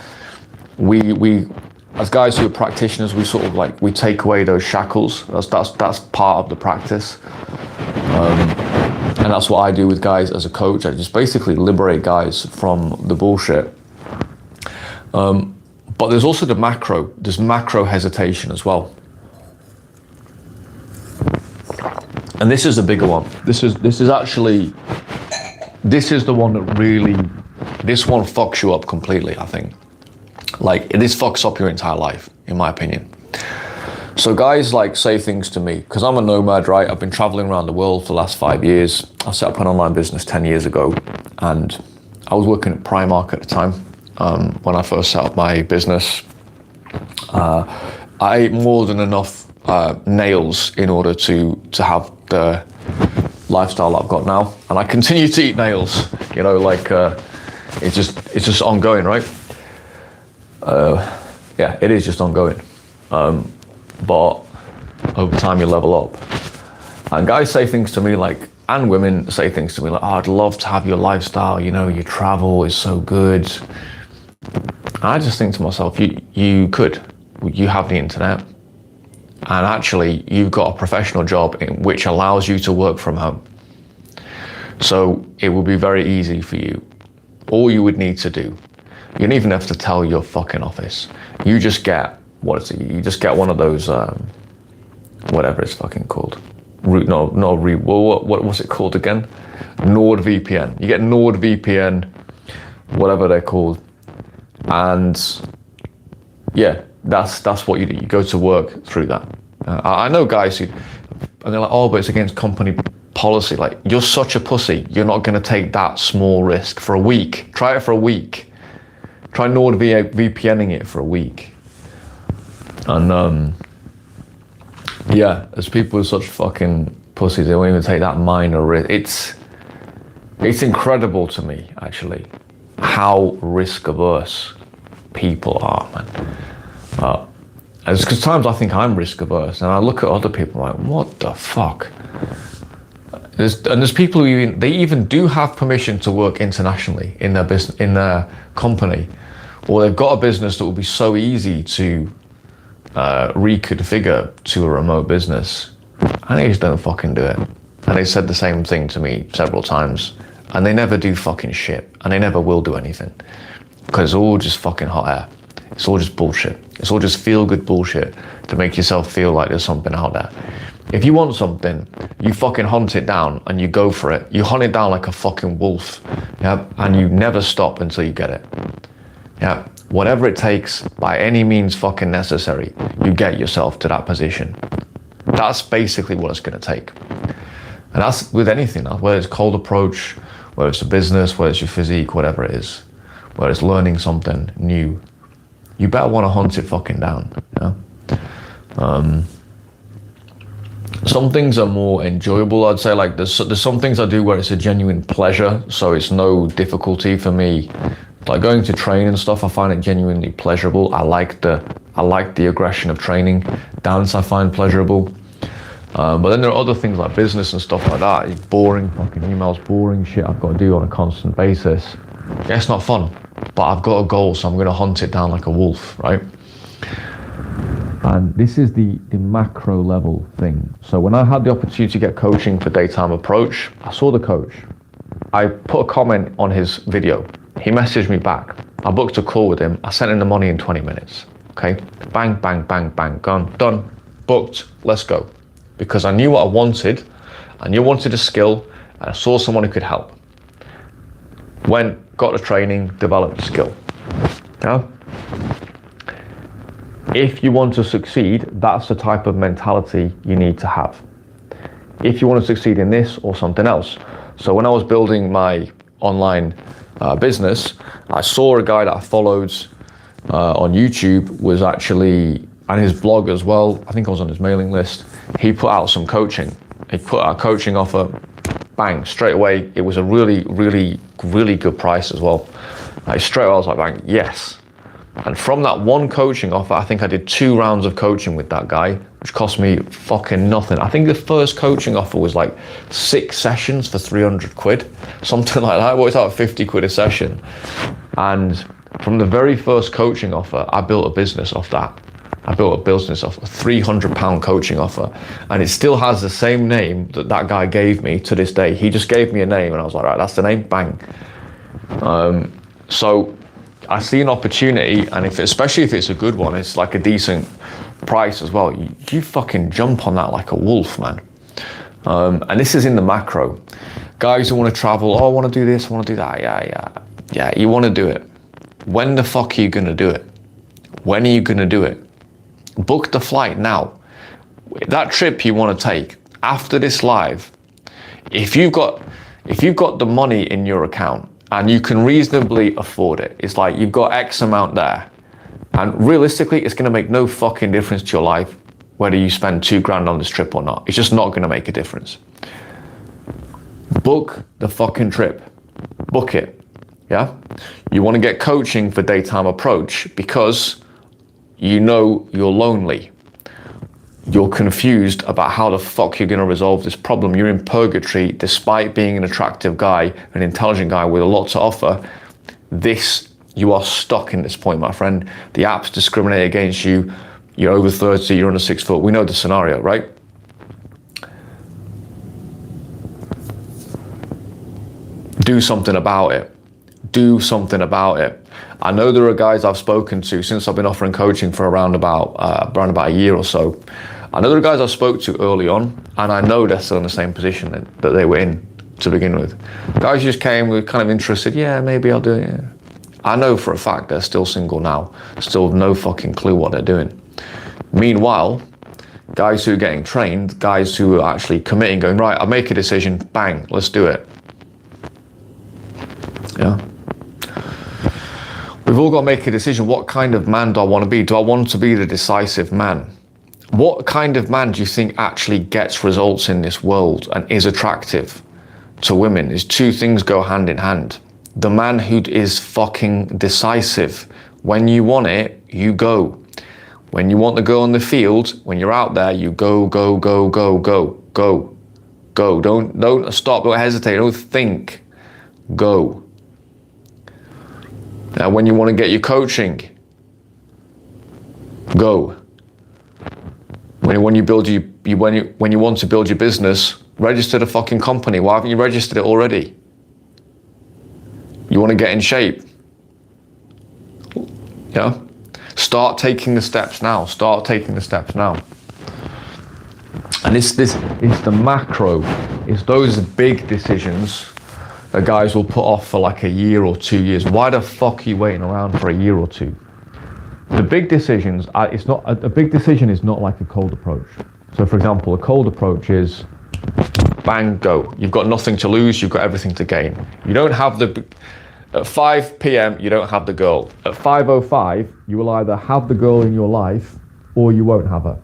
A: We as guys who are practitioners, we sort of like, we take away those shackles. That's part of the practice. And that's what I do with guys as a coach. I just basically liberate guys from the bullshit. But there's also there's macro hesitation as well. And this is a bigger one. This is the one that really, this one fucks you up completely, I think. Like, this fucks up your entire life, in my opinion. So guys like say things to me, because I'm a nomad, right? I've been traveling around the world for the last 5 years. I set up an online business 10 years ago, and I was working at Primark at the time. When I first set up my business, I ate more than enough nails in order to have the lifestyle I've got now, and I continue to eat nails. It's just ongoing, right? Yeah, it is just ongoing. But over time you level up. And guys say things to me like, and women say things to me like, oh, I'd love to have your lifestyle, your travel is so good. And I just think to myself, you could. You have the internet. And actually, you've got a professional job which allows you to work from home. So it will be very easy for you. All you would need to do, you don't even have to tell your fucking office. You just get, you just get one of those, whatever it's fucking called. What's it called again? NordVPN. You get NordVPN, whatever they're called. And yeah, that's what you do. You go to work through that. I know guys who, and they're like, oh, but it's against company policy. Like, you're such a pussy. You're not going to take that small risk for a week. Try it for a week. Try NordVPNing it for a week. And yeah, as people are such fucking pussies, they won't even take that minor risk. It's incredible to me, actually, how risk averse people are, man. Because times I think I'm risk averse, and I look at other people like, what the fuck? There's people who they even do have permission to work internationally in their business, in their company, or they've got a business that will be so easy to reconfigure to a remote business, and they just don't fucking do it. And they said the same thing to me several times, and they never do fucking shit, and they never will do anything, because it's all just fucking hot air. It's all just bullshit. It's all just feel-good bullshit to make yourself feel like there's something out there. If you want something, you fucking hunt it down and you go for it. You hunt it down like a fucking wolf, yeah, and you never stop until you get it. Yeah, whatever it takes, by any means fucking necessary, you get yourself to that position. That's basically what it's gonna take. And that's with anything, whether it's cold approach, whether it's a business, whether it's your physique, whatever it is, whether it's learning something new, you better want to hunt it fucking down. Yeah? Some things are more enjoyable, I'd say. Like there's some things I do where it's a genuine pleasure, so it's no difficulty for me. Like going to train and stuff, I find it genuinely pleasurable. I like the I like the aggression of training. Dance I find pleasurable. But then there are other things like business and stuff like that. It's boring fucking emails, boring shit I've got to do on a constant basis. Yeah, it's not fun, but I've got a goal, so I'm going to hunt it down like a wolf, right? And this is the macro level thing. So when I had the opportunity to get coaching for Daytime Approach, I saw the coach. I put a comment on his video. He messaged me back. I booked a call with him. I sent him the money in 20 minutes. Okay, bang, bang, bang, bang, gone, done, booked, let's go. Because I knew what I wanted. I knew I wanted a skill, and I saw someone who could help. Went, got the training, developed the skill. Yeah? If you want to succeed, that's the type of mentality you need to have. If you want to succeed in this or something else. So when I was building my online business, I saw a guy that I followed on YouTube was actually, and his blog as well, I think I was on his mailing list, he put out some coaching. He put out a coaching offer, bang, straight away. It was a really, really, really good price as well. Straight away I was like, bang, yes. And from that one coaching offer, I think I did 2 rounds of coaching with that guy, which cost me fucking nothing. I think the first coaching offer was like 6 sessions for 300 quid, something like that. It worked out 50 quid a session. And from the very first coaching offer, I built a business off that. I built a business off a £300 coaching offer, and it still has the same name that that guy gave me to this day. He just gave me a name and I was like, right, that's the name, bang. So I see an opportunity, and especially if it's a good one, it's like a decent price as well. You fucking jump on that like a wolf, man. And this is in the macro. Guys who want to travel, oh, I want to do this, I want to do that. Yeah, you want to do it. When the fuck are you going to do it? When are you going to do it? Book the flight now. That trip you want to take after this live, if you've got the money in your account and you can reasonably afford it, it's like you've got X amount there, and realistically it's going to make no fucking difference to your life whether you spend $2,000 on this trip or not. It's just not going to make a difference. Book the fucking trip. Book it. Yeah? You want to get coaching for Daytime Approach because you know you're lonely. You're confused about how the fuck you're going to resolve this problem. You're in purgatory despite being an attractive guy, an intelligent guy with a lot to offer. You are stuck in this point, my friend. The apps discriminate against you. You're over 30, you're under 6 foot. We know the scenario, right? Do something about it. Do something about it. I know there are guys I've spoken to since I've been offering coaching for around about a year or so. I know there are guys I spoke to early on, and I know they're still in the same position that they were in to begin with. Guys just came, were kind of interested, yeah, maybe I'll do it. Yeah. I know for a fact they're still single now, still have no fucking clue what they're doing. Meanwhile, guys who are getting trained, guys who are actually committing, going, right, I'll make a decision, bang, let's do it. Yeah. We've all got to make a decision. What kind of man do I want to be? Do I want to be the decisive man? What kind of man do you think actually gets results in this world and is attractive to women? Is 2 things go hand in hand. The man who is fucking decisive. When you want it, you go. When you want the girl in the field, when you're out there, you go, go, go, go, go, go, go. Don't stop, don't hesitate, don't think. Go. Now, when you want to get your coaching, go. When you want to build your business, register the fucking company. Why haven't you registered it already? You want to get in shape? Yeah. Start taking the steps now. Start taking the steps now. And it's the macro. It's those big decisions that guys will put off for like a year or 2 years. Why the fuck are you waiting around for a year or 2? The big decisions, a big decision is not like a cold approach. So for example, a cold approach is bang, go. You've got nothing to lose, you've got everything to gain. You don't have at 5 p.m, you don't have the girl. At 5:05, you will either have the girl in your life or you won't have her.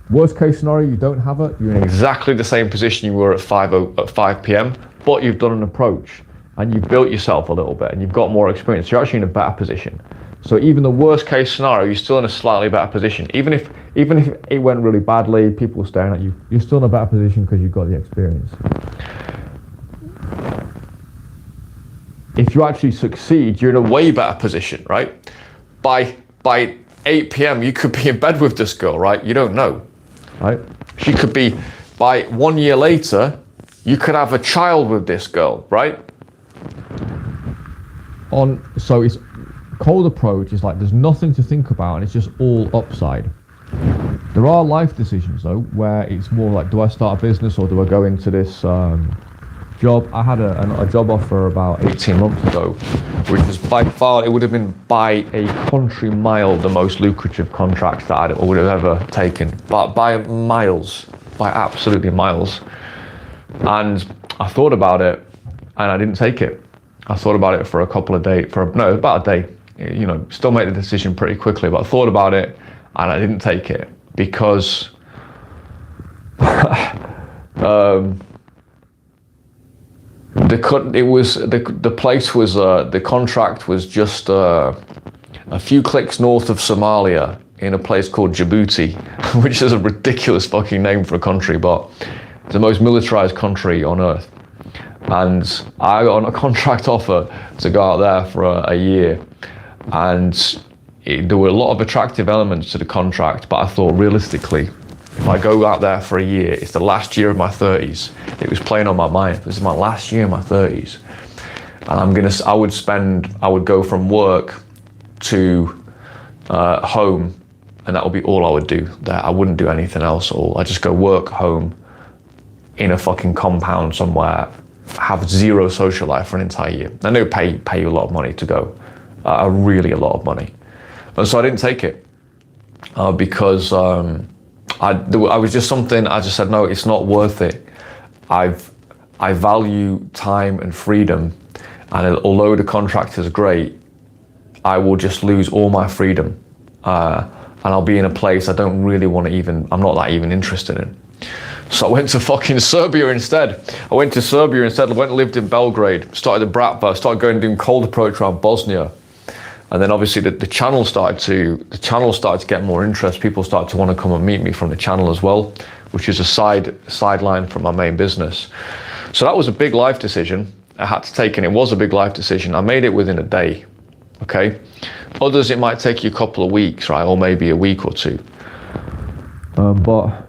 A: Worst case scenario, you don't have her, you're in exactly the same position you were at 5 p.m, but you've done an approach and you've built yourself a little bit and you've got more experience. You're actually in a better position. So even the worst case scenario, you're still in a slightly better position. Even if it went really badly, people were staring at you, you're still in a better position because you've got the experience. If you actually succeed, you're in a way better position, right? By 8 p.m, you could be in bed with this girl, right? You don't know, right? She could be, by 1 year later, you could have a child with this girl, right? So it's cold approach is like there's nothing to think about and it's just all upside. There are life decisions though, where it's more like, do I start a business or do I go into this job? I had a job offer about 18 months ago, which was by far, it would have been by a country mile the most lucrative contract that I would have ever taken, but by miles, by absolutely miles. And I thought about it and I didn't take it. I thought about it for a couple of days, about a day, you know, still made the decision pretty quickly, but I thought about it and I didn't take it because the contract was just a few clicks north of Somalia in a place called Djibouti, which is a ridiculous fucking name for a country, but it's the most militarized country on earth. And I got on a contract offer to go out there for a year, and there were a lot of attractive elements to the contract, but I thought realistically, if I go out there for a year, it's the last year of my 30s. It was playing on my mind. This is my last year of my 30s. And I would go from work to home, and that would be all I would do there. I wouldn't do anything else at all. I'd just go work, home, in a fucking compound somewhere, have zero social life for an entire year. And they would pay you a lot of money to go, really a lot of money. And so I didn't take it because I was just something, I just said, no, it's not worth it. I value time and freedom, and although the contract is great, I will just lose all my freedom, and I'll be in a place I don't really want to I'm not that even interested in. So I went to fucking Serbia instead. I went and lived in Belgrade, started the Bratva, started going doing cold approach around Bosnia. And then obviously the channel started to get more interest. People started to want to come and meet me from the channel as well, which is a sideline from my main business. So that was a big life decision I had to take, and it was a big life decision. I made it within a day, okay? Others, it might take you a couple of weeks, right? Or maybe a week or two. But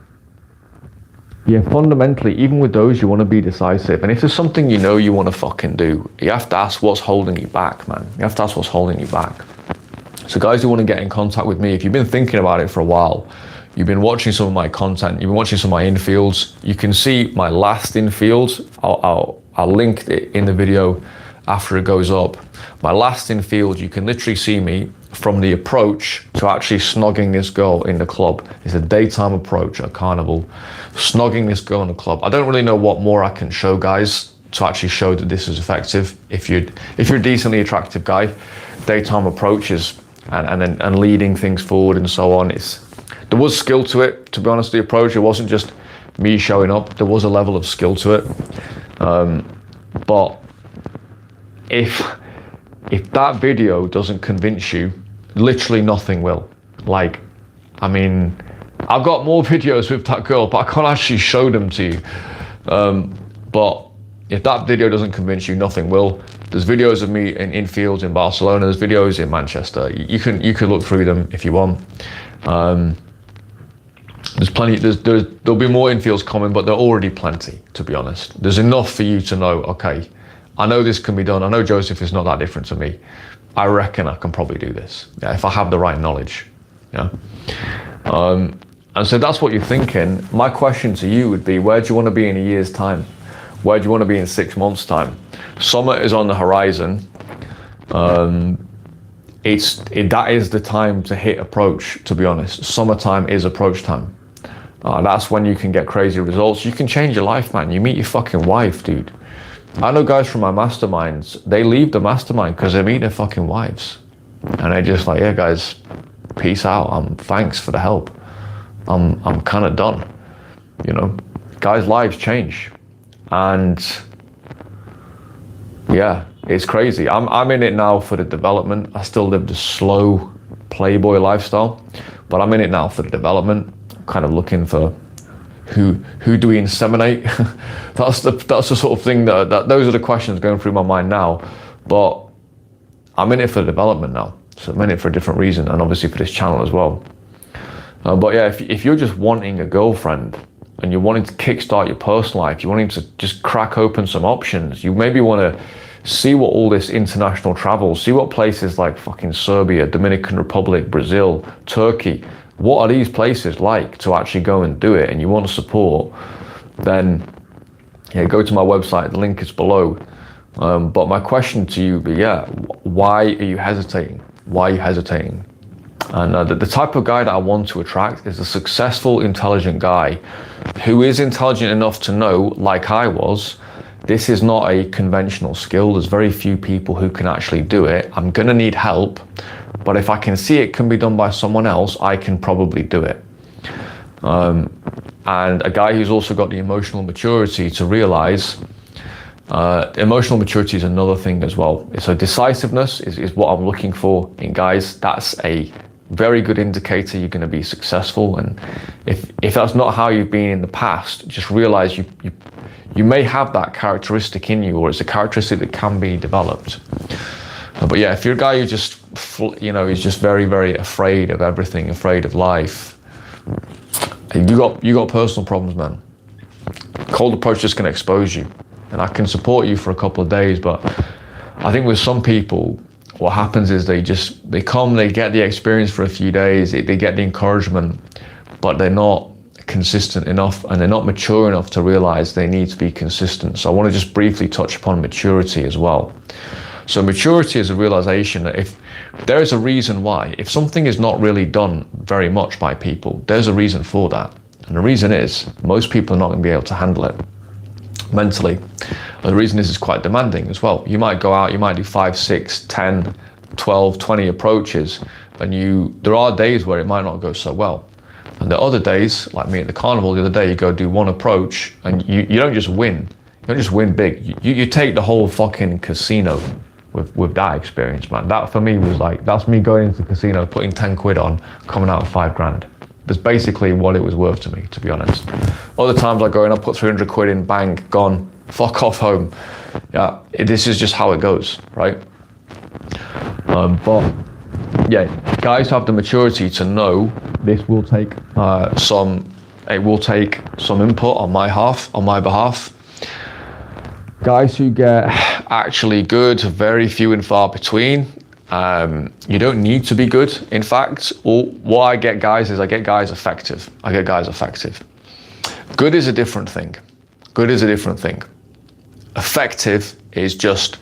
A: yeah, fundamentally, even with those, you want to be decisive. And if there's something you know you want to fucking do, you have to ask what's holding you back, man. You have to ask what's holding you back. So guys who want to get in contact with me, if you've been thinking about it for a while, you've been watching some of my content, you've been watching some of my infields, you can see my last infield. I'll link it in the video after it goes up. My last infield, you can literally see me from the approach to actually snogging this girl in the club. It's a daytime approach at a carnival, snogging this girl in the club. I don't really know what more I can show guys to actually show that this is effective. If you're a decently attractive guy, daytime approaches and leading things forward and so on. There was skill to it, to be honest. The approach, it wasn't just me showing up. There was a level of skill to it. But if that video doesn't convince you, literally nothing will. Like, I mean, I've got more videos with that girl, but I can't actually show them to you. But if that video doesn't convince you, nothing will. There's videos of me in infields in Barcelona. There's videos in Manchester. You can look through them if you want. There's plenty. There'll be more infields coming, but there are already plenty, to be honest. There's enough for you to know, okay, I know this can be done. I know Joseph is not that different to me. I reckon I can probably do this, yeah, if I have the right knowledge. Yeah. And so that's what you're thinking. My question to you would be, where do you want to be in a year's time? Where do you want to be in 6 months' time? Summer is on the horizon. That is the time to hit approach, to be honest. Summertime is approach time. That's when you can get crazy results. You can change your life, man. You meet your fucking wife, dude. I know guys from my masterminds, they leave the mastermind because they meet their fucking wives. And they're just like, yeah, guys, peace out. Thanks for the help. I'm kind of done. You know, guys' lives change. And yeah, It's crazy. I'm in it now for the development. I still live the slow playboy lifestyle, but I'm in it now for the development. Kind of looking for who do we inseminate? that's the sort of thing that those are the questions going through my mind now. But I'm in it for the development now. So I'm in it for a different reason, and obviously for this channel as well. But yeah, if you're just wanting a girlfriend and you're wanting to kickstart your personal life, you're wanting to just crack open some options, you maybe want to see what all this international travel, see what places like fucking Serbia, Dominican Republic, Brazil, Turkey, what are these places like to actually go and do it, and you want support, then yeah, go to my website, the link is below. But my question to you would be, yeah, why are you hesitating? Why are you hesitating? And the type of guy that I want to attract is a successful, intelligent guy who is intelligent enough to know, like I was, this is not a conventional skill. There's very few people who can actually do it. I'm gonna need help, but if I can see it can be done by someone else, I can probably do it. And a guy who's also got the emotional maturity to realize, emotional maturity is another thing as well. So decisiveness is what I'm looking for in guys. That's a very good indicator you're going to be successful. And if that's not how you've been in the past, just realize you may have that characteristic in you, or it's a characteristic that can be developed. But yeah, if you're a guy who just, is just very, very afraid of everything, afraid of life, you got personal problems, man. Cold approach just can expose you. And I can support you for a couple of days, but I think with some people, what happens is they come, they get the experience for a few days, they get the encouragement, but they're not consistent enough, and they're not mature enough to realize they need to be consistent. So I want to just briefly touch upon maturity as well. So maturity is a realization that if there is a reason why, if something is not really done very much by people, there's a reason for that. And the reason is most people are not going to be able to handle it mentally. And the reason is it's quite demanding as well. You might go out, you might do 5, 6, 10, 12, 20 approaches, and there are days where it might not go so well. And there are other days, like me at the carnival the other day, you go do one approach and you don't just win. You don't just win big. You take the whole fucking casino with that experience, man. That for me was like, that's me going into the casino, putting 10 quid on, coming out with 5 grand. That's basically what it was worth to me, to be honest. Other times I go in, I put 300 quid in, bang, gone, fuck off home. Yeah, this is just how it goes, right? But yeah, guys have the maturity to know this will take some input on my behalf. Guys who get actually good, very few and far between. You don't need to be good. In fact, what I get guys effective. I get guys effective. Good is a different thing. Effective is just,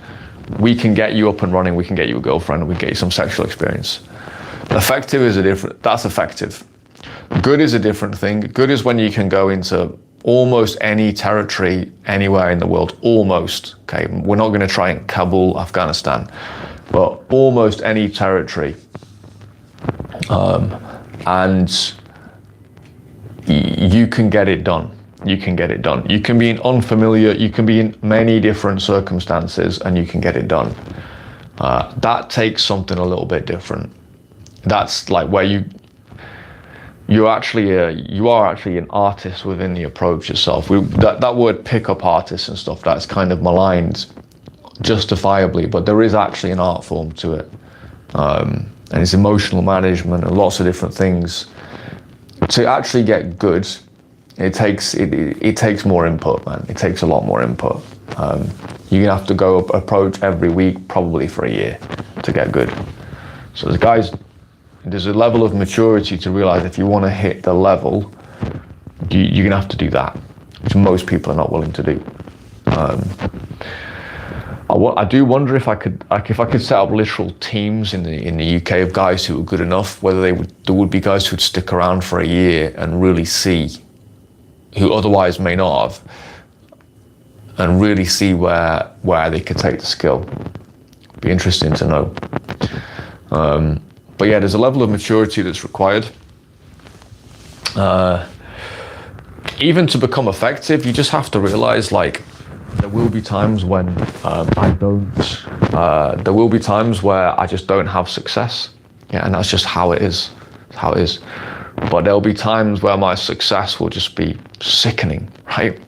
A: we can get you up and running, we can get you a girlfriend, we can get you some sexual experience. Effective is that's effective. Good is a different thing. Good is when you can go into almost any territory, anywhere in the world, almost, okay? We're not gonna try in Kabul, Afghanistan, but almost any territory. And you can get it done. You can be in unfamiliar, you can be in many different circumstances, and you can get it done. That takes something a little bit different. That's like where you are actually an artist within the approach itself. That word pickup artist and stuff, that's kind of maligned justifiably, but there is actually an art form to it. And it's emotional management and lots of different things. To actually get good, it takes more input, man. It takes a lot more input. You're gonna have to go approach every week, probably for a year, to get good. So there's a level of maturity to realize if you want to hit the level, you're gonna have to do that, which most people are not willing to do. I do wonder if I could set up literal teams in the UK of guys who are good enough, whether there would be guys who'd stick around for a year and really see, who otherwise may not have, and really see where they could take the skill. Be interesting to know. But yeah, there's a level of maturity that's required. Even to become effective, you just have to realize, like, There will be times when I don't. There will be times where I just don't have success. Yeah, and that's just how it is. It's how it is. But there'll be times where my success will just be sickening, right?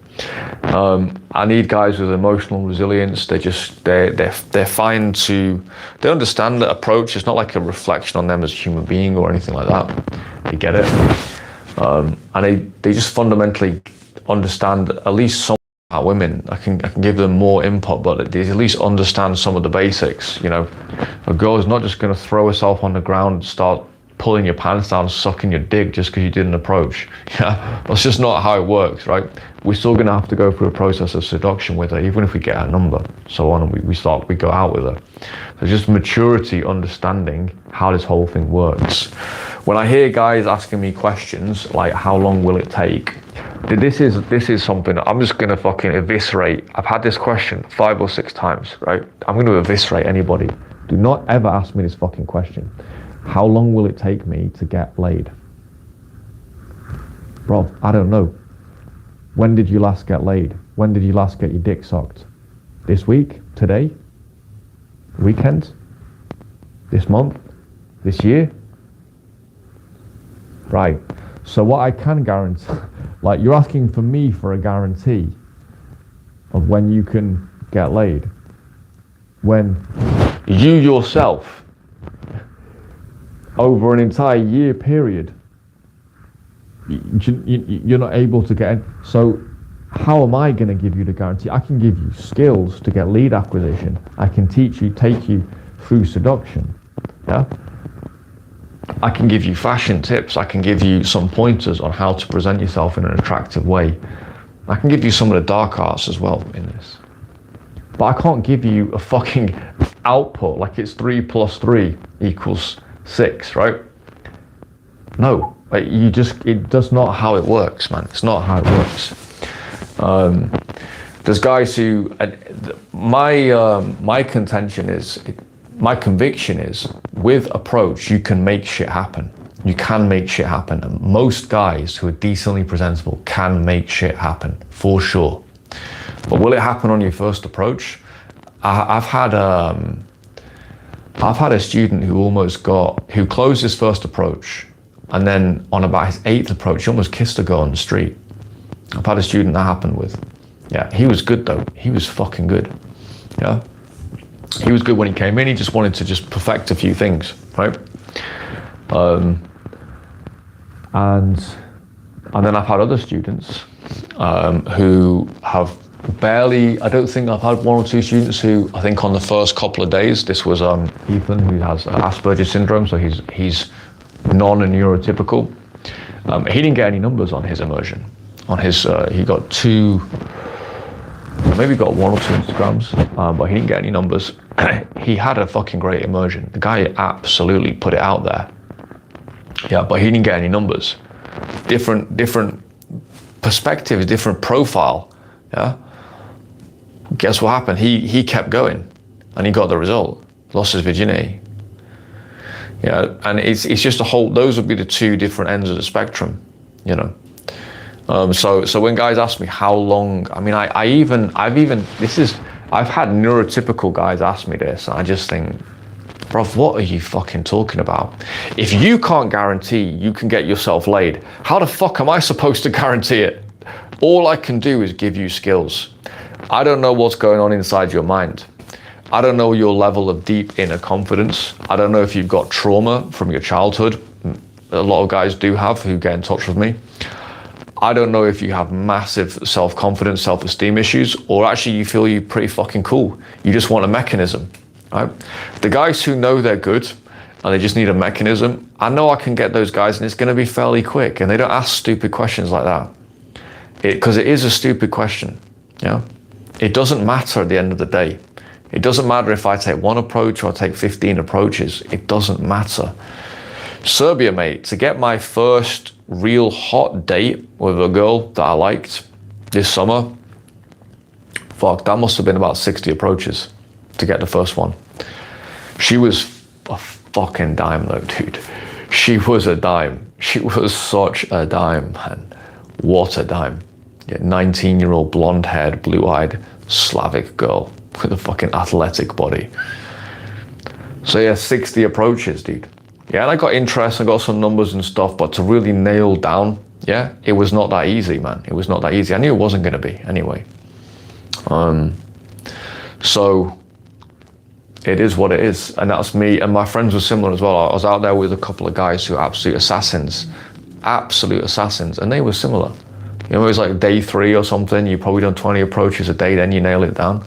A: I need guys with emotional resilience. They're fine to. They understand that approach. It's not like a reflection on them as a human being or anything like that. They get it, and they just fundamentally understand at least some about women. I can give them more input, but they at least understand some of the basics. You know, a girl is not just going to throw herself on the ground and start pulling your pants down, sucking your dick just because you did an approach. Yeah, that's just not how it works, right? We're still going to have to go through a process of seduction with her, even if we get her number, so on, and we go out with her. So just maturity, understanding how this whole thing works. When I hear guys asking me questions like, how long will it take? This is something I'm just going to fucking eviscerate. I've had this question 5 or 6 times, right? I'm going to eviscerate anybody. Do not ever ask me this fucking question. How long will it take me to get laid? Bro, I don't know. When did you last get laid? When did you last get your dick sucked? This week? Today? Weekend? This month? This year? Right. So what I can guarantee, like you're asking for me for a guarantee of when you can get laid. When you yourself, over an entire year period, you're not able to get in. So how am I going to give you the guarantee? I can give you skills to get lead acquisition. I can take you through seduction. Yeah. I can give you fashion tips. I can give you some pointers on how to present yourself in an attractive way. I can give you some of the dark arts as well in this. But I can't give you a fucking output like it's 3 + 3 = 6, right? No, like it does not how it works, man. It's not how it works. There's guys who, my contention is, my conviction is, with approach, you can make shit happen. You can make shit happen. And most guys who are decently presentable can make shit happen, for sure. But will it happen on your first approach? I've had a student who closed his first approach, and then on about his 8th approach, he almost kissed a girl on the street. I've had a student that happened with. Yeah, he was good though. He was fucking good. Yeah. He was good when he came in. He just wanted to just perfect a few things, right? And then I've had other students who have barely, I don't think I've had 1 or 2 students who, I think on the first couple of days, this was Ethan, who has Asperger's syndrome, so he's non-neurotypical. He didn't get any numbers on his immersion. On his, he got 2, maybe got 1 or 2 Instagrams, but he didn't get any numbers. He had a fucking great immersion. The guy absolutely put it out there. Yeah, but he didn't get any numbers. Different perspective, different profile. Yeah. Guess what happened? He kept going, and he got the result. Lost his virginity. Yeah, and it's just a whole. Those would be the 2 different ends of the spectrum. You know. So when guys ask me how long, I mean, I've had neurotypical guys ask me this, and I just think, bro, what are you fucking talking about? If you can't guarantee you can get yourself laid, how the fuck am I supposed to guarantee it? All I can do is give you skills. I don't know what's going on inside your mind. I don't know your level of deep inner confidence. I don't know if you've got trauma from your childhood. A lot of guys do have, who get in touch with me. I don't know if you have massive self-confidence, self-esteem issues, or actually you feel you're pretty fucking cool. You just want a mechanism, right? The guys who know they're good and they just need a mechanism, I know I can get those guys, and it's going to be fairly quick, and they don't ask stupid questions like that. Because it is a stupid question, yeah? It doesn't matter at the end of the day. It doesn't matter if I take 1 approach or I take 15 approaches. It doesn't matter. Serbia, mate, to get my first real hot date with a girl that I liked this summer, fuck, that must have been about 60 approaches to get the first one. She was a fucking dime though, dude. She was a dime. She was such a dime, man. What a dime. Yeah, 19-year-old, blonde-haired, blue-eyed, Slavic girl with a fucking athletic body. So yeah, 60 approaches, dude. Yeah, and I got interest, I got some numbers and stuff, but to really nail down, yeah, it was not that easy, man. It was not that easy. I knew it wasn't going to be anyway. So it is what it is, and that's me. And my friends were similar as well. I was out there with a couple of guys who are absolute assassins, and they were similar. You know, it was like day 3 or something. You probably done 20 approaches a day, then you nail it down.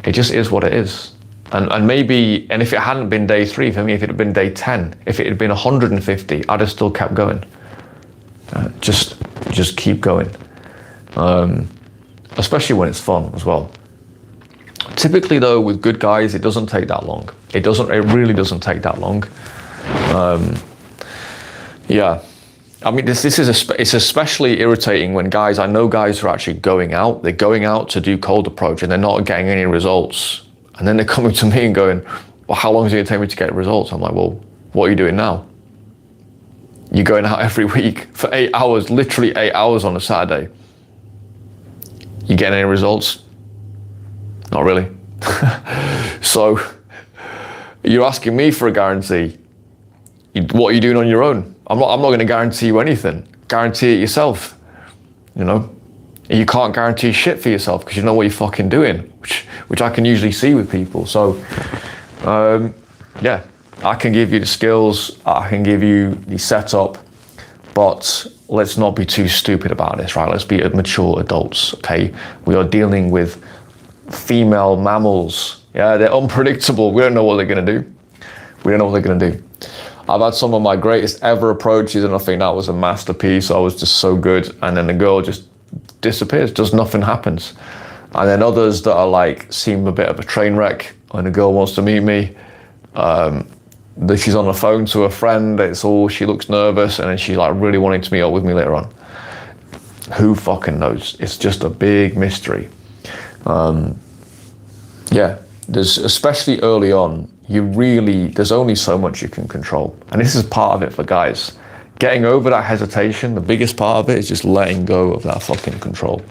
A: It just is what it is. And maybe, and if it hadn't been day 3 for me, if it had been day 10, if it had been 150, I'd have still kept going. Just keep going. Especially when it's fun as well. Typically though, with good guys, it doesn't take that long. It really doesn't take that long. Yeah. I mean, it's especially irritating when guys, I know guys who are actually going out, they're going out to do cold approach and they're not getting any results. And then they're coming to me and going, well, how long is it going to take me to get results? I'm like, well, what are you doing now? You're going out every week for 8 hours, literally 8 hours on a Saturday. You getting any results? Not really. So you're asking me for a guarantee. What are you doing on your own? I'm not going to guarantee you anything. Guarantee it yourself. You know, you can't guarantee shit for yourself because you know what you're fucking doing, which I can usually see with people. So, yeah, I can give you the skills, I can give you the setup, but let's not be too stupid about this, right? Let's be mature adults, okay? We are dealing with female mammals. Yeah, they're unpredictable. We don't know what they're going to do. We don't know what they're going to do. I've had some of my greatest ever approaches and I think that was a masterpiece. I was just so good. And then the girl just disappears, just nothing happens. And then others that are like, seem a bit of a train wreck when the girl wants to meet me. That she's on the phone to a friend, she looks nervous and then she's like really wanting to meet up with me later on. Who fucking knows? It's just a big mystery. Yeah, there's, especially early on, there's only so much you can control. And this is part of it for guys. Getting over that hesitation, the biggest part of it is just letting go of that fucking control.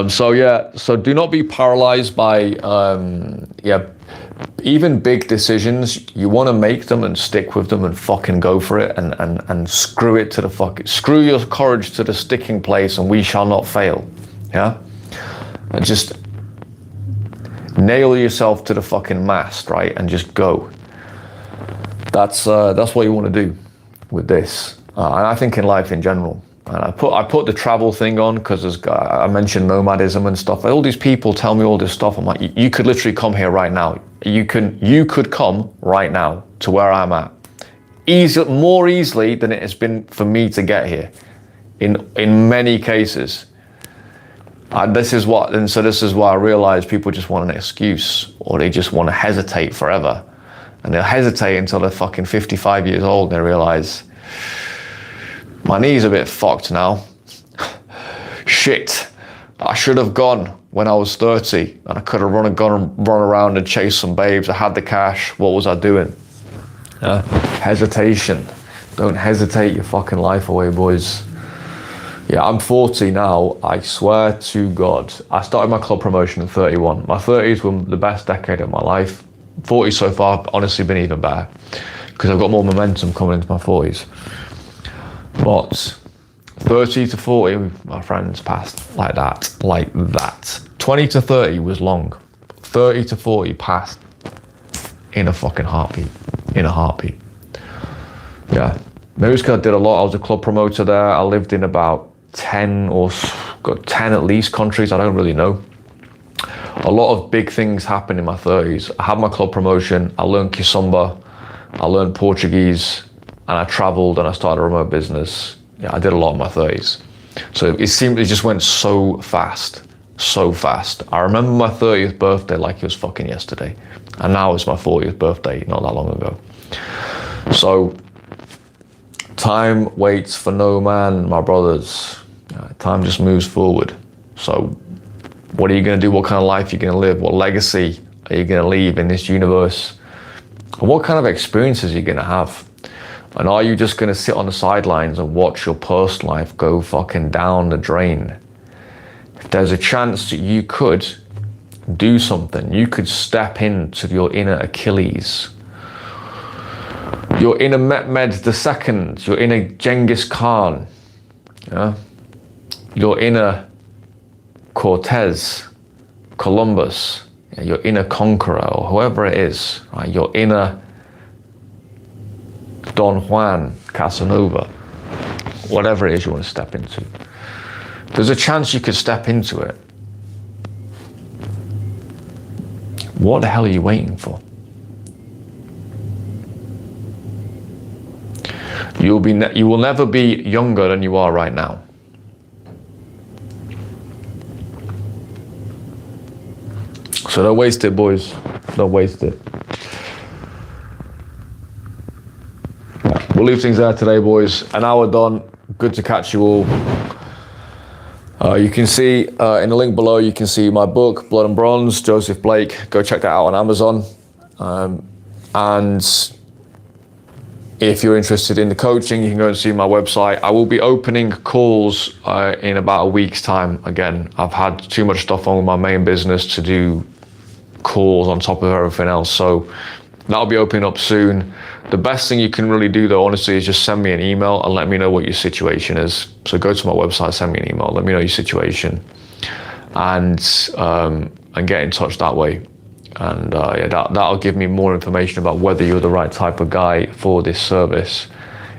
A: So do not be paralyzed by, even big decisions. You want to make them and stick with them and fucking go for it and screw it to the screw your courage to the sticking place and we shall not fail. Yeah? And just nail yourself to the fucking mast, right? And just go. That's what you want to do with this. And I think in life in general. And I put the travel thing on because I mentioned nomadism and stuff. All these people tell me all this stuff. I'm like, you could literally come here right now. You could come right now to where I'm at. More easily than it has been for me to get here. In many cases. This is why I realize people just want an excuse or they just want to hesitate forever. And they'll hesitate until they're fucking 55 years old and they realize, my knee's a bit fucked now. Shit, I should have gone when I was 30 and I could have run around and chased some babes. I had the cash, what was I doing? Hesitation. Don't hesitate your fucking life away, boys. Yeah, I'm 40 now, I swear to God. I started my club promotion at 31. My 30s were the best decade of my life. 40 so far have honestly been even better because I've got more momentum coming into my 40s. But 30 to 40, my friends, passed like that. 20 to 30 was long. 30 to 40 passed in a fucking heartbeat. Yeah. Maybe it's because I did a lot. I was a club promoter there. I lived in about 10 at least countries. I don't really know. A lot of big things happened in my 30s. I had my club promotion. I learned Kizomba. I learned Portuguese. And I traveled and I started a remote business. Yeah, I did a lot in my 30s. So it just went so fast. I remember my 30th birthday like it was fucking yesterday. And now it's my 40th birthday, not that long ago. So time waits for no man, my brothers. Time just moves forward. So what are you going to do? What kind of life are you going to live? What legacy are you going to leave in this universe? And what kind of experiences are you going to have? And are you just going to sit on the sidelines and watch your personal life go fucking down the drain? there's a chance that you could do something. You could step into your inner Achilles, your inner Mehmed II, your inner Genghis Khan, yeah? Your inner Cortez, Columbus, yeah? Your inner conqueror, or whoever it is, right? Your inner Don Juan, Casanova, whatever it is you want to step into. There's a chance you could step into it. What the hell are you waiting for? You will never be younger than you are right now. So don't waste it, boys. Don't waste it. We'll leave things there today, boys. An hour done. Good to catch you all. You can see in the link below, you can see my book, Blood and Bronze, Joseph Blake. Go check that out on Amazon. And if you're interested in the coaching, you can go and see my website. I will be opening calls in about a week's time. Again, I've had too much stuff on with my main business to do calls on top of everything else. So that'll be opening up soon. The best thing you can really do though, honestly, is just send me an email and let me know what your situation is. So go to my website, send me an email, let me know your situation, and get in touch that way. And yeah, that'll give me more information about whether you're the right type of guy for this service.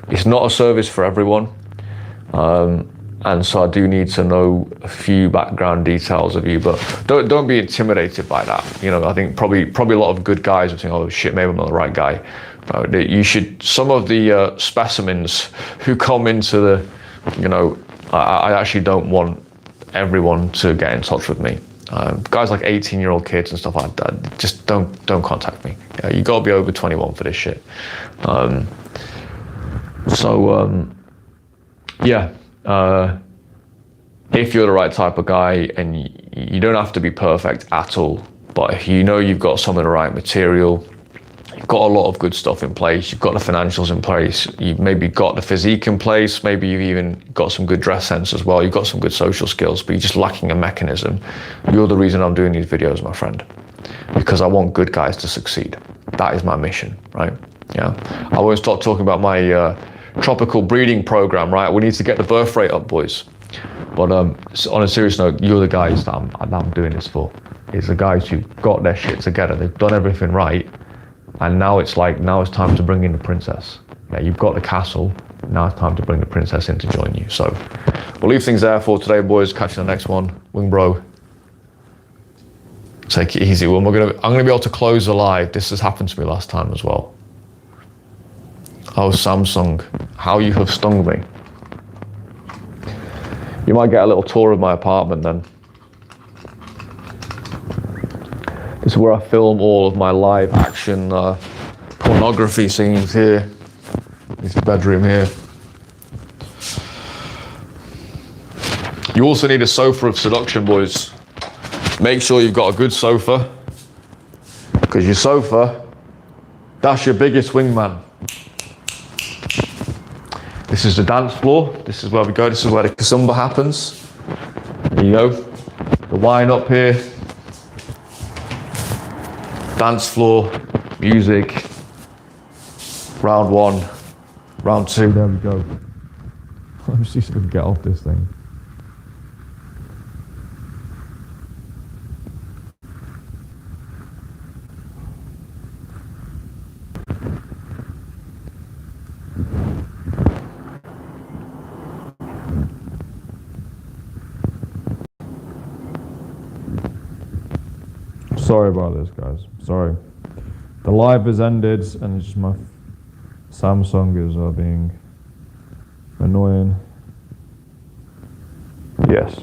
A: It's not a service for everyone. And so I do need to know a few background details of you, but don't be intimidated by that. You know, I think probably a lot of good guys are thinking, oh shit, maybe I'm not the right guy. You should, some of the specimens who come into the, you know, I actually don't want everyone to get in touch with me. Guys like 18-year-old kids and stuff like that, just don't contact me. You gotta be over 21 for this shit. Yeah. If you're the right type of guy, and you don't have to be perfect at all, but if you know you've got some of the right material, you've got a lot of good stuff in place, you've got the financials in place, you've maybe got the physique in place, maybe you've even got some good dress sense as well, you've got some good social skills, but you're just lacking a mechanism, you're the reason I'm doing these videos, my friend, because I want good guys to succeed. That is my mission, right? Yeah. I won't stop talking about my tropical breeding program, right? We need to get the birth rate up, boys. But on a serious note, you're the guys that I'm doing this for. It's the guys who've got their shit together, they've done everything right, and now it's time to bring in the princess. Yeah, you've got the castle, now it's time to bring the princess in to join you. So we'll leave things there for today, boys. Catch you in the next one. Wing bro. Take it easy. Well, I'm gonna be able to close the live. This has happened to me last time as well. Oh, Samsung, how you have stung me. You might get a little tour of my apartment then. This is where I film all of my live action pornography scenes here. This is the bedroom here. You also need a sofa of seduction, boys. Make sure you've got a good sofa, because your sofa, that's your biggest wingman. This is the dance floor. This is where we go. This is where the kasumba happens. There you go. The wine up here. Dance floor, music. Round one, round two. There we go. Let me see if we can get off this thing. Sorry about this, guys. Sorry. The live has ended, and it's just my Samsung is being annoying. Yes.